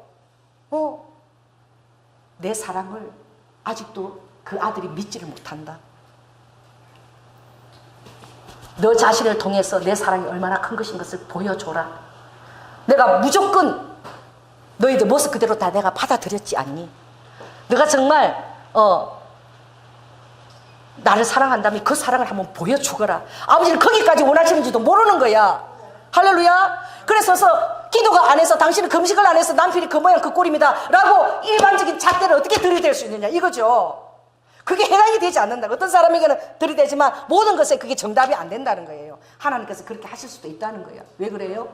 Speaker 1: 내 사랑을 아직도 그 아들이 믿지를 못한다. 너 자신을 통해서 내 사랑이 얼마나 큰 것인 것을 보여줘라. 내가 무조건 너희들 모습 그대로 다 내가 받아들였지 않니? 너가 정말 나를 사랑한다면 그 사랑을 한번 보여주거라. 아버지는 거기까지 원하시는지도 모르는 거야. 할렐루야. 그래서 기도가 안 해서, 당신은 금식을 안 해서 남편이 그 모양 그 꼴입니다 라고 일반적인 잣대를 어떻게 들이댈 수 있느냐 이거죠. 그게 해당이 되지 않는다. 어떤 사람에게는 들이대지만 모든 것에 그게 정답이 안 된다는 거예요. 하나님께서 그렇게 하실 수도 있다는 거예요. 왜 그래요?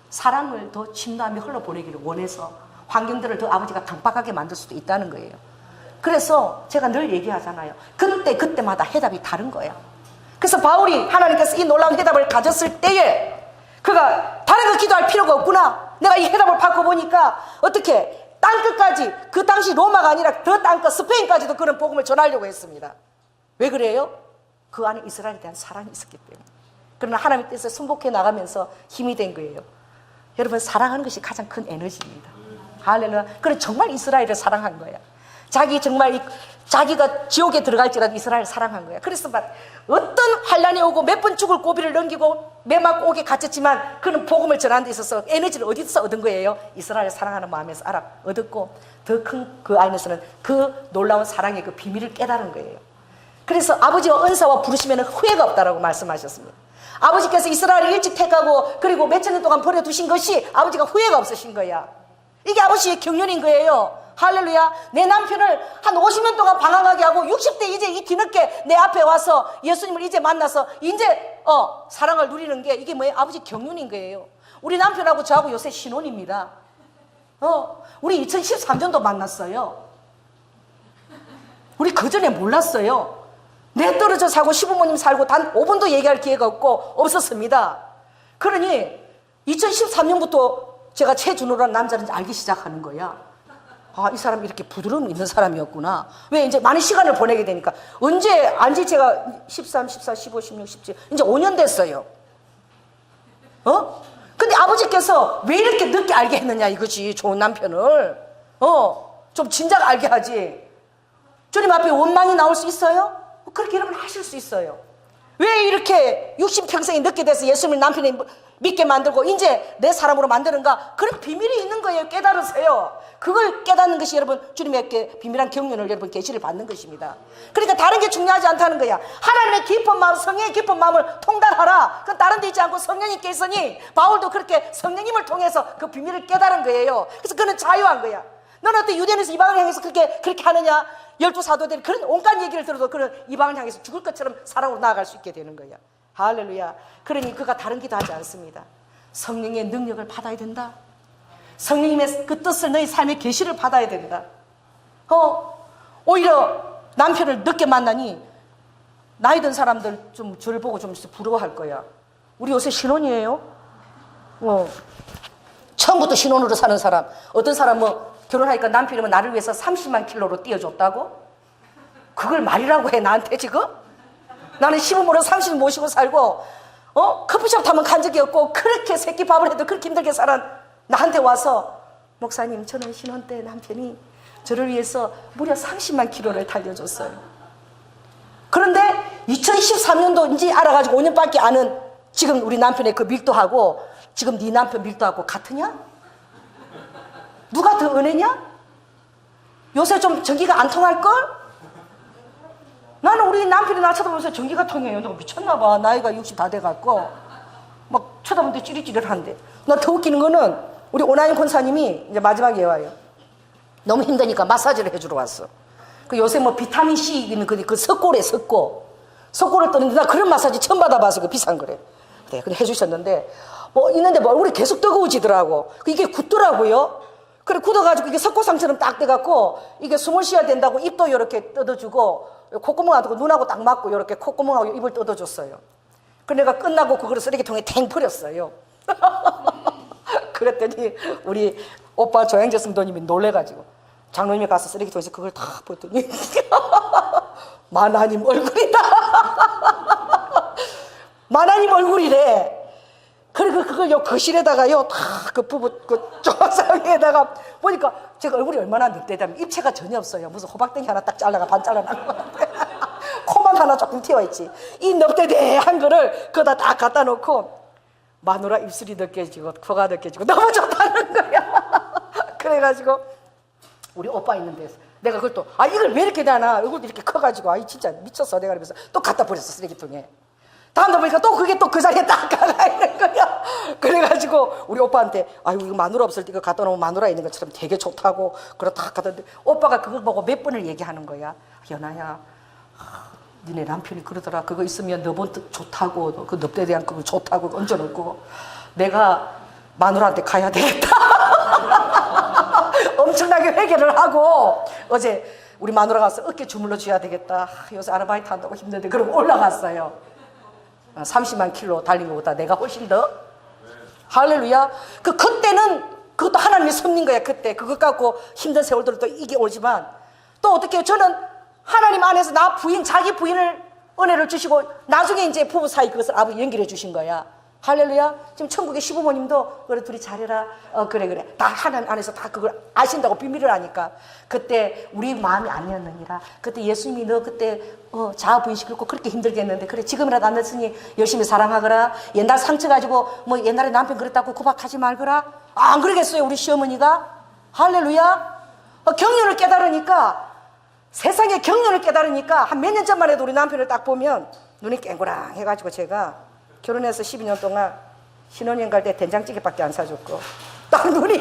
Speaker 1: 사랑을 더 진도하며 흘러보내기를 원해서 환경들을 더 아버지가 강박하게 만들 수도 있다는 거예요. 그래서 제가 늘 얘기하잖아요. 그때마다 해답이 다른 거야. 그래서 바울이 하나님께서 이 놀라운 해답을 가졌을 때에 그가 다른 거 기도할 필요가 없구나. 내가 이 해답을 받고 보니까 어떻게 땅끝까지, 그 당시 로마가 아니라 더 땅끝 스페인까지도 그런 복음을 전하려고 했습니다. 왜 그래요? 그 안에 이스라엘에 대한 사랑이 있었기 때문에. 그러나 하나님의 뜻에 순복해 나가면서 힘이 된 거예요. 여러분, 사랑하는 것이 가장 큰 에너지입니다. 할렐루야. 그래, 정말 이스라엘을 사랑한 거야. 자기가 지옥에 들어갈지라도 이스라엘을 사랑한 거야. 그래서 어떤 환란이 오고 몇 번 죽을 고비를 넘기고 매 맞고 오게 갇혔지만 그는 복음을 전하는 데 있어서 에너지를 어디서 얻은 거예요? 이스라엘을 사랑하는 마음에서 얻었고, 더 큰 그 안에서는 그 놀라운 사랑의 그 비밀을 깨달은 거예요. 그래서 아버지와 은사와 부르시면 후회가 없다라고 말씀하셨습니다. 아버지께서 이스라엘을 일찍 택하고 그리고 몇천 년 동안 버려두신 것이 아버지가 후회가 없으신 거야. 이게 아버지의 경륜인 거예요. 할렐루야. 내 남편을 한 50년 동안 방황하게 하고 60대 이제 이 뒤늦게 내 앞에 와서 예수님을 이제 만나서 이제 사랑을 누리는 게 이게 뭐예요? 아버지 경륜인 거예요. 우리 남편하고 저하고 요새 신혼입니다. 우리 2013년도 만났어요. 우리 그전에 몰랐어요. 내 떨어져 살고 시부모님 살고 단 5분도 얘기할 기회가 없었습니다. 그러니 2013년부터 제가 최준호라는 남자를 알기 시작하는 거야. 이 사람이 이렇게 부드러움이 있는 사람이었구나. 왜 이제 많은 시간을 보내게 되니까. 언제 안지 제가 13, 14, 15, 16, 17 이제 5년 됐어요. 근데 아버지께서 왜 이렇게 늦게 알게 했느냐 이거지. 좋은 남편을 좀 진작 알게 하지. 주님 앞에 원망이 나올 수 있어요? 그렇게 여러분 하실 수 있어요. 왜 이렇게 60평생이 늦게 돼서 예수님을 남편이 믿게 만들고 이제 내 사람으로 만드는가, 그런 비밀이 있는 거예요. 깨달으세요. 그걸 깨닫는 것이 여러분 주님의 비밀한 경륜을 여러분 계시를 받는 것입니다. 그러니까 다른 게 중요하지 않다는 거야. 하나님의 깊은 마음, 성령의 깊은 마음을 통달하라. 그건 다른 데 있지 않고 성령님께 있으니 바울도 그렇게 성령님을 통해서 그 비밀을 깨달은 거예요. 그래서 그는 자유한 거야. 너는 어때 유대인에서 이방을 향해서 그렇게 하느냐? 12사도들이 그런 온갖 얘기를 들어도 그런 이방을 향해서 죽을 것처럼 사랑으로 나아갈 수 있게 되는 거야. 할렐루야. 그러니 그가 다른 기도 하지 않습니다. 성령의 능력을 받아야 된다. 성령님의 그 뜻을 너희 삶의 계시를 받아야 된다. 오히려 남편을 늦게 만나니 나이 든 사람들 좀 저를 보고 좀 부러워할 거야. 우리 요새 신혼이에요. 처음부터 신혼으로 사는 사람. 어떤 사람은 결혼하니까 남편이면 나를 위해서 30만 킬로로 띄워줬다고? 그걸 말이라고 해 나한테 지금? 나는 시부모를 30을 모시고 살고 커피숍 타면 간 적이 없고 그렇게 새끼 밥을 해도 그렇게 힘들게 살아 나한테 와서 목사님 저는 신혼 때 남편이 저를 위해서 무려 30만 킬로를 달려줬어요. 그런데 2013년도인지 알아가지고 5년밖에 안 한 지금 우리 남편의 그 밀도하고 지금 네 남편 밀도하고 같으냐? 누가 더 은혜냐? 요새 좀 전기가 안 통할걸? 나는 우리 남편이 나 쳐다보면서 전기가 통해요. 너 미쳤나 봐. 나이가 60 다 돼갖고 막 쳐다보는데 찌릿찌릿한데. 나 더 웃기는 거는 우리 오나인 권사님이 이제 마지막에 와요. 너무 힘드니까 마사지를 해주러 왔어. 그 요새 뭐 비타민 C 있는 그 석고래 석고를 떠는데 나 그런 마사지 처음 받아봐서 그 비싼 거래. 그래 근데 해주셨는데 있는데 얼굴이 계속 뜨거워지더라고. 이게 굳더라고요. 그래 굳어가지고 이게 석고상처럼 딱 돼갖고 이게 숨을 쉬어야 된다고 입도 이렇게 뜯어주고 콧구멍하고 눈하고 딱 맞고 이렇게 콧구멍하고 입을 뜯어줬어요. 그래 내가 끝나고 그거를 쓰레기통에 탱 버렸어요. 그랬더니 우리 오빠 조양재 성도님이 놀래가지고 장로님이 가서 쓰레기통에서 그걸 다 버렸더니 마나님 얼굴이다. 마나님 얼굴이래. 그리고 그걸 요 거실에다가요 다 그 부부 그 조상에다가 보니까 제가 얼굴이 얼마나 늑대다면 입체가 전혀 없어요. 무슨 호박땡이 하나 딱 잘라가 반 잘라나는 것 같아. 코만 하나 조금 튀어있지. 이 늑대대한 거를 거기다 딱 갖다 놓고 마누라 입술이 느껴지고 코가 느껴지고 너무 좋다는 거야. 그래가지고 우리 오빠 있는 데서 내가 그걸 또 이걸 왜 이렇게 되나 얼굴도 이렇게 커가지고 진짜 미쳤어 내가 그러면서 또 갖다 버렸어 쓰레기통에. 다음날 보니까 또 그게 또 그 자리에 딱 가가 있는 거야. 그래가지고 우리 오빠한테 이거 마누라 없을 때 이거 갖다 놓으면 마누라 있는 것처럼 되게 좋다고 그렇다 하던데 오빠가 그걸 보고 몇 번을 얘기하는 거야. 연아야 니네 남편이 그러더라. 그거 있으면 너보다 좋다고 그 넙대에 대한 그거 좋다고 얹어놓고 내가 마누라한테 가야 되겠다. 엄청나게 회개를 하고 어제 우리 마누라 가서 어깨 주물러 줘야 되겠다. 요새 아르바이트 한다고 힘든데 그러고 올라갔어요. 30만 킬로 달린 것보다 내가 훨씬 더 할렐루야. 그때는 그것도 하나님의 섭리인 거야. 그때 그것 갖고 힘든 세월들도 또 이게 오지만 또 어떻게 해요? 저는 하나님 안에서 나 부인 자기 부인을 은혜를 주시고 나중에 이제 부부 사이 그것을 아버지 연결해 주신 거야. 할렐루야. 지금 천국의 시부모님도 그래 둘이 잘해라. 그래 다 하나님 안에서 다 그걸 아신다고 비밀을 아니까. 그때 우리 마음이 아니었느니라. 그때 예수님이 너 그때 자아부인식 긁고 그렇게 힘들게 했는데 그래 지금이라도 안 됐으니 열심히 사랑하거라. 옛날 상처 가지고 뭐 옛날에 남편 그랬다고 구박하지 말거라. 안 그러겠어요 우리 시어머니가. 할렐루야. 경륜을 깨달으니까 세상의 경륜을 깨달으니까 한 몇 년 전만 해도 우리 남편을 딱 보면 눈이 깽그랑 해가지고 제가 결혼해서 12년 동안 신혼여행 갈 때 된장찌개밖에 안 사줬고 딱 눈이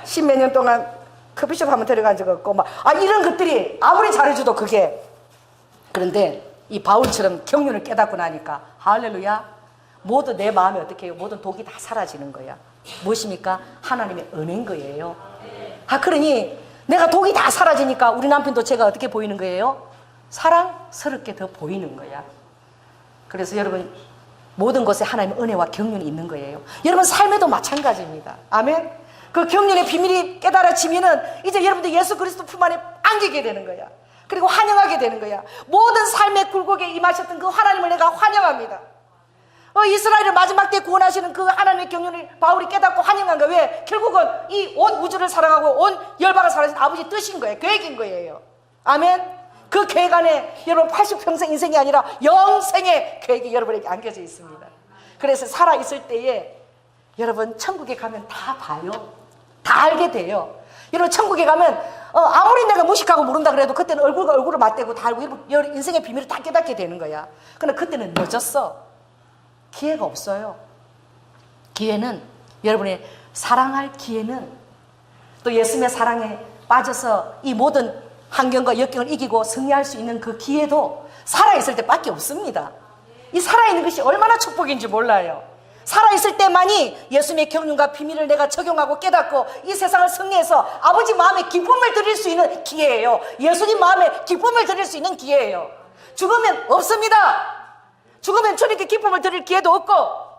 Speaker 1: 10몇 년 동안 커피숍 한번 데려간 적 없고 이런 것들이 아무리 잘해줘도 그게. 그런데 이 바울처럼 경륜을 깨닫고 나니까 할렐루야 모두 내 마음에 어떻게 해요? 모든 독이 다 사라지는 거야. 무엇입니까? 하나님의 은혜인 거예요. 그러니 내가 독이 다 사라지니까 우리 남편도 제가 어떻게 보이는 거예요? 사랑스럽게 더 보이는 거야. 그래서 여러분 모든 것에 하나님의 은혜와 경륜이 있는 거예요. 여러분 삶에도 마찬가지입니다. 아멘. 그 경륜의 비밀이 깨달아지면은 이제 여러분들 예수 그리스도 품 안에 안기게 되는 거야. 그리고 환영하게 되는 거야. 모든 삶의 굴곡에 임하셨던 그 하나님을 내가 환영합니다. 이스라엘을 마지막 때 구원하시는 그 하나님의 경륜을 바울이 깨닫고 환영한 거야. 왜? 결국은 이 온 우주를 사랑하고 온 열방을 사랑하시는 아버지 뜻인 거예요. 계획인 거예요. 아멘. 그 계획 안에 여러분 80평생 인생이 아니라 영생의 계획이 여러분에게 안겨져 있습니다. 그래서 살아있을 때에 여러분 천국에 가면 다 봐요. 다 알게 돼요. 여러분 천국에 가면 아무리 내가 무식하고 모른다 그래도 그때는 얼굴과 얼굴을 맞대고 다 알고 여러분 인생의 비밀을 다 깨닫게 되는 거야. 그러나 그때는 늦었어. 기회가 없어요. 기회는 여러분의 사랑할 기회는 또 예수님의 사랑에 빠져서 이 모든 환경과 역경을 이기고 승리할 수 있는 그 기회도 살아있을 때밖에 없습니다. 이 살아있는 것이 얼마나 축복인지 몰라요. 살아있을 때만이 예수님의 경륜과 비밀을 내가 적용하고 깨닫고 이 세상을 승리해서 아버지 마음에 기쁨을 드릴 수 있는 기회예요. 예수님 마음에 기쁨을 드릴 수 있는 기회예요. 죽으면 없습니다. 죽으면 주님께 기쁨을 드릴 기회도 없고,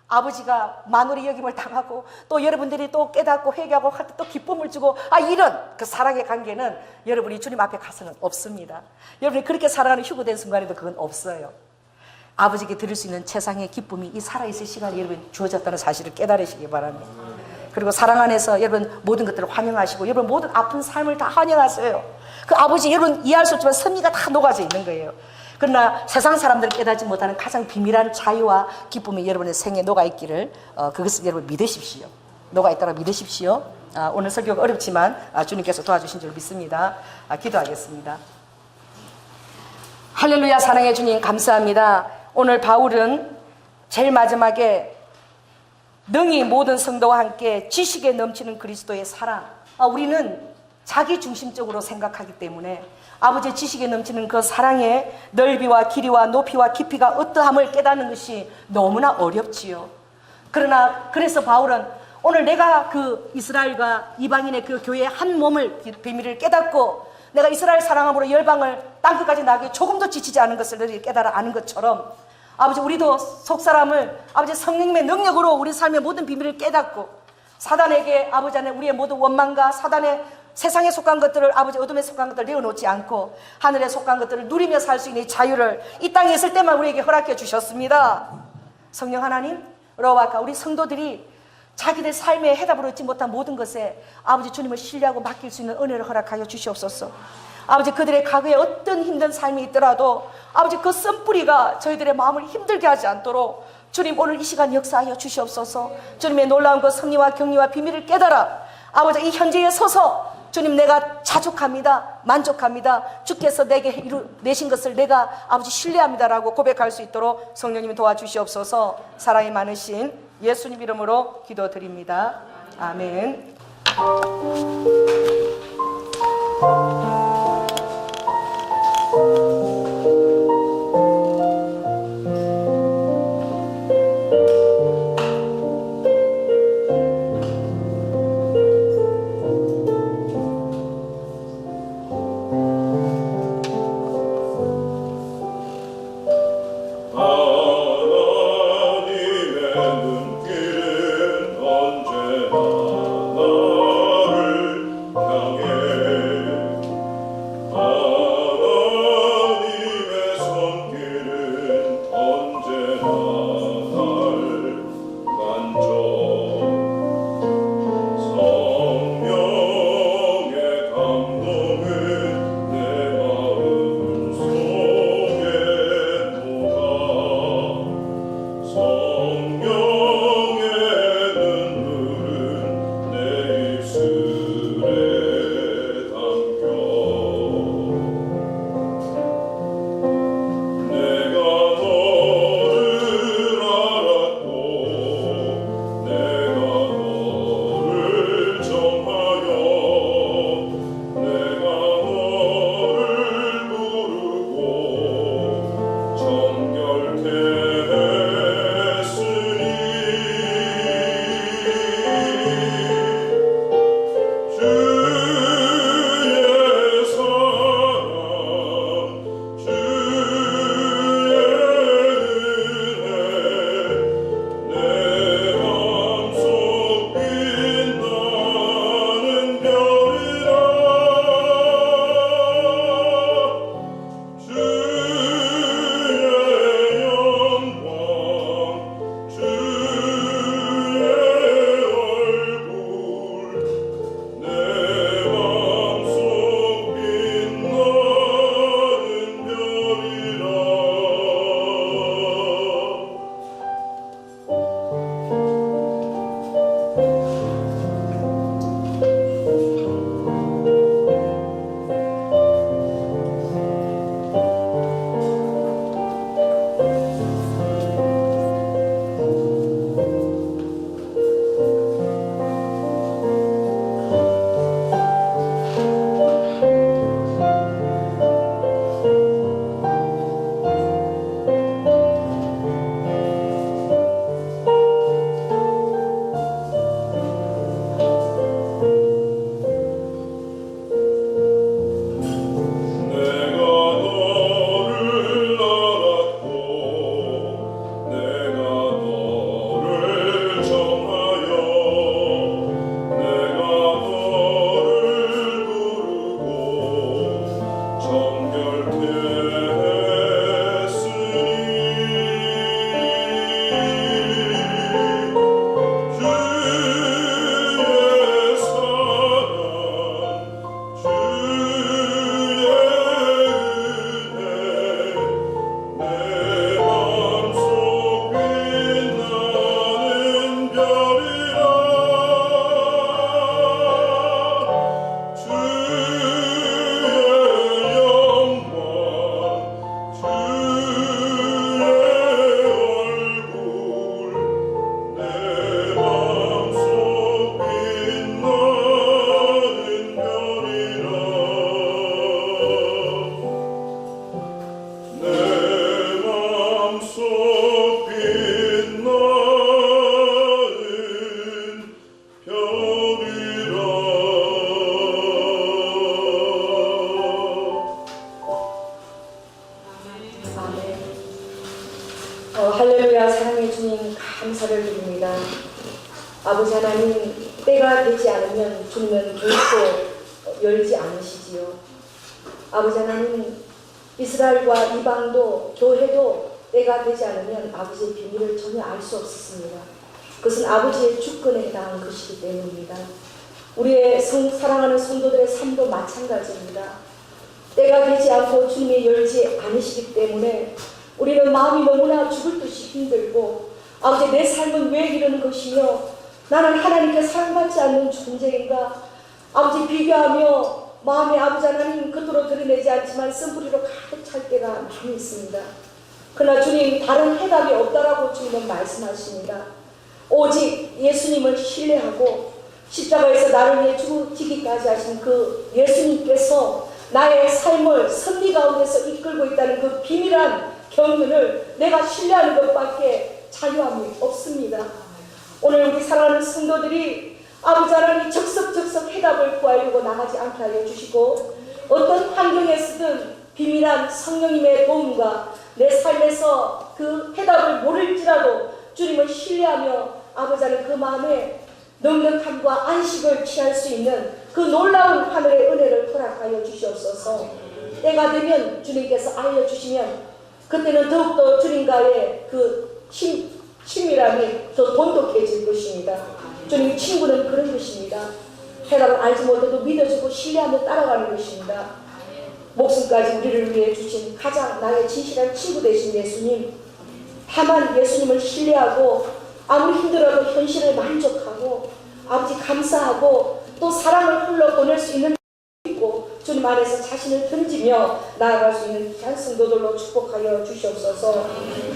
Speaker 1: 아버지가 만월의 여김을 당하고 또 여러분들이 또 깨닫고 회개하고 할 때 또 기쁨을 주고 이런 그 사랑의 관계는 여러분이 주님 앞에 가서는 없습니다. 여러분이 그렇게 사랑하는 휴거된 순간에도 그건 없어요. 아버지께 드릴 수 있는 최상의 기쁨이 이 살아있을 시간에 여러분 주어졌다는 사실을 깨달으시기 바랍니다. 그리고 사랑 안에서 여러분 모든 것들을 환영하시고 여러분 모든 아픈 삶을 다 환영하세요. 그 아버지 여러분 이해할 수 없지만 섭리가 다 녹아져 있는 거예요. 그러나 세상 사람들은 깨닫지 못하는 가장 비밀한 자유와 기쁨이 여러분의 생에 녹아있기를 그것을 여러분 믿으십시오. 녹아있다고 믿으십시오. 오늘 설교가 어렵지만 주님께서 도와주신 줄 믿습니다. 기도하겠습니다. 할렐루야. 사랑해 주님 감사합니다. 오늘 바울은 제일 마지막에 능히 모든 성도와 함께 지식에 넘치는 그리스도의 사랑, 우리는 자기중심적으로 생각하기 때문에 아버지의 지식에 넘치는 그 사랑의 넓이와 길이와 높이와 깊이가 어떠함을 깨닫는 것이 너무나 어렵지요. 그러나 그래서 바울은 오늘 내가 그 이스라엘과 이방인의 그 교회의 한 몸을 비밀을 깨닫고 내가 이스라엘 사랑함으로 열방을 땅끝까지 나가게 조금도 지치지 않은 것을 너희들이 깨달아 아는 것처럼 아버지 우리도 속사람을 아버지 성령님의 능력으로 우리 삶의 모든 비밀을 깨닫고 사단에게 아버지 안에 우리의 모든 원망과 사단의 세상에 속한 것들을 아버지 어둠에 속한 것들을 내어놓지 않고 하늘에 속한 것들을 누리며 살 수 있는 이 자유를 이 땅에 있을 때만 우리에게 허락해 주셨습니다. 성령 하나님, 로와카 우리 성도들이 자기들 삶에 해답을 얻지 못한 모든 것에 아버지 주님을 신뢰하고 맡길 수 있는 은혜를 허락하여 주시옵소서. 아버지 그들의 과거에 어떤 힘든 삶이 있더라도 아버지 그 쓴뿌리가 저희들의 마음을 힘들게 하지 않도록 주님 오늘 이 시간 역사하여 주시옵소서. 주님의 놀라운 그 섭리와 경리와 비밀을 깨달아 아버지 이 현재에 서서 주님 내가 자족합니다. 만족합니다. 주께서 내게 내신 것을 내가 아버지 신뢰합니다라고 고백할 수 있도록 성령님이 도와주시옵소서. 사랑이 많으신 예수님 이름으로 기도드립니다. 아멘.
Speaker 2: 하나님의 눈길은 언제나 나를
Speaker 1: 감사를 드립니다. 아버지 하나님, 때가 되지 않으면 주님은 결코 열지 않으시지요. 아버지 하나님, 이스라엘과 이방도 교회도 때가 되지 않으면 아버지의 비밀을 전혀 알 수 없었습니다. 그것은 아버지의 주권에 해당하는 것이기 때문입니다. 우리의 사랑하는 성도들의 삶도 마찬가지입니다. 때가 되지 않고 주님이 열지 않으시기 때문에 우리는 마음이 너무나 죽을 듯이 힘들고, 아버지 내 삶은 왜 이러는 것이며 나는 하나님께 사랑받지 않는 존재인가, 아버지 비교하며 마음에 아버지 하나님 겉으로 드러내지 않지만 쓴뿌리로 가득 찰 때가 많이 있습니다. 그러나 주님, 다른 해답이 없다라고 주님은 말씀하십니다. 오직 예수님을 신뢰하고 십자가에서 나를 위해 죽기까지 하신 그 예수님께서 나의 삶을 섭리 가운데서 이끌고 있다는 그 비밀한 경륜을 내가 신뢰하는 것밖에 자유함이 없습니다. 오늘 우리 사랑하는 성도들이 아버지 하나님 적석적석 해답을 구하려고 나가지 않게 하여 주시고, 어떤 환경에 쓰든 비밀한 성령님의 도움과 내 삶에서 그 해답을 모를지라도 주님을 신뢰하며 아버지 하나님 그 마음에 넉넉함과 안식을 취할 수 있는 그 놀라운 하늘의 은혜를 허락하여 주시옵소서. 때가 되면 주님께서 알려주시면 그때는 더욱더 주님과의 그 친밀함이 더 돈독해질 것입니다. 주님, 친구는 그런 것입니다. 해답을 알지 못해도 믿어주고 신뢰하며 따라가는 것입니다. 목숨까지 우리를 위해 주신 가장 나의 진실한 친구 되신 예수님, 다만 예수님을 신뢰하고 아무리 힘들어도 현실을 만족하고 아버지 감사하고 또 사랑을 흘러보낼 수 있는 있고 주님 안에서 자신을 던지며 나아갈 수 있는 귀한 성도들로 축복하여 주시옵소서.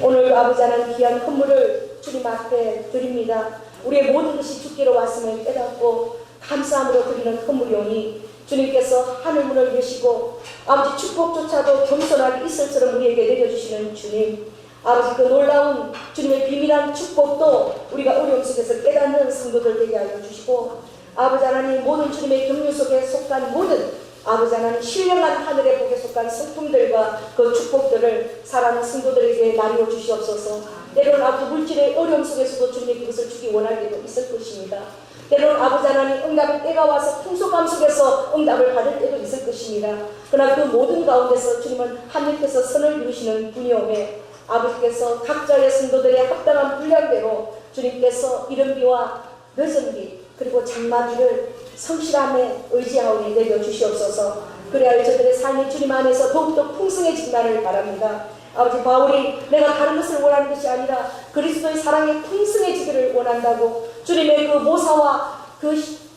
Speaker 1: 오늘 아버지 하나님 귀한 헌물을 주님 앞에 드립니다. 우리의 모든 것이 죽기로 왔음을 깨닫고 감사함으로 드리는 헌물이오니 주님께서 하늘문을 여시고 아버지 축복조차도 겸손하게 있을처럼 우리에게 내려주시는 주님, 아버지 그 놀라운 주님의 비밀한 축복도 우리가 어려움 속에서 깨닫는 성도들 되게 하여 주시고, 아버지 하나님 모든 주님의 경륜 속에 속한 모든 아버지 하나님 신령한 하늘의 복에 속한 성품들과 그 축복들을 사랑하는 성도들에게 나누어 주시옵소서. 때로는 아버지 물질의 어려움 속에서도 주님의 그것을 주기 원할 때도 있을 것입니다. 때로는 아버지 하나님 응답의 때가 와서 풍속감 속에서 응답을 받을 때도 있을 것입니다. 그러나 그 모든 가운데서 주님은 하늘께서 선을 이루시는 분이오매 아버지께서 각자의 성도들의 합당한 분량대로 주님께서 이른비와 늦은비 그리고 장마비를 성실함에 의지하오니 내려주시옵소서. 그래야 저들의 삶이 주님 안에서 더욱더 풍성해진다를 바랍니다. 아버지 바울이 내가 다른 것을 원하는 것이 아니라 그리스도의 사랑에 풍성해지기를 원한다고 주님의 그 모사와 그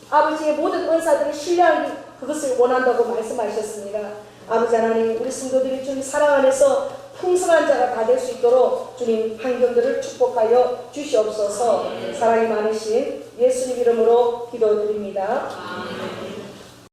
Speaker 1: 아버지의 모든 은사들을 신뢰하기 그것을 원한다고 말씀하셨습니다. 아버지 하나님 우리 성도들이 주님 사랑 안에서 풍성한 자가 다 될 수 있도록 주님 환경들을 축복하여 주시옵소서. 사랑이 많으신 예수님 이름으로 기도드립니다.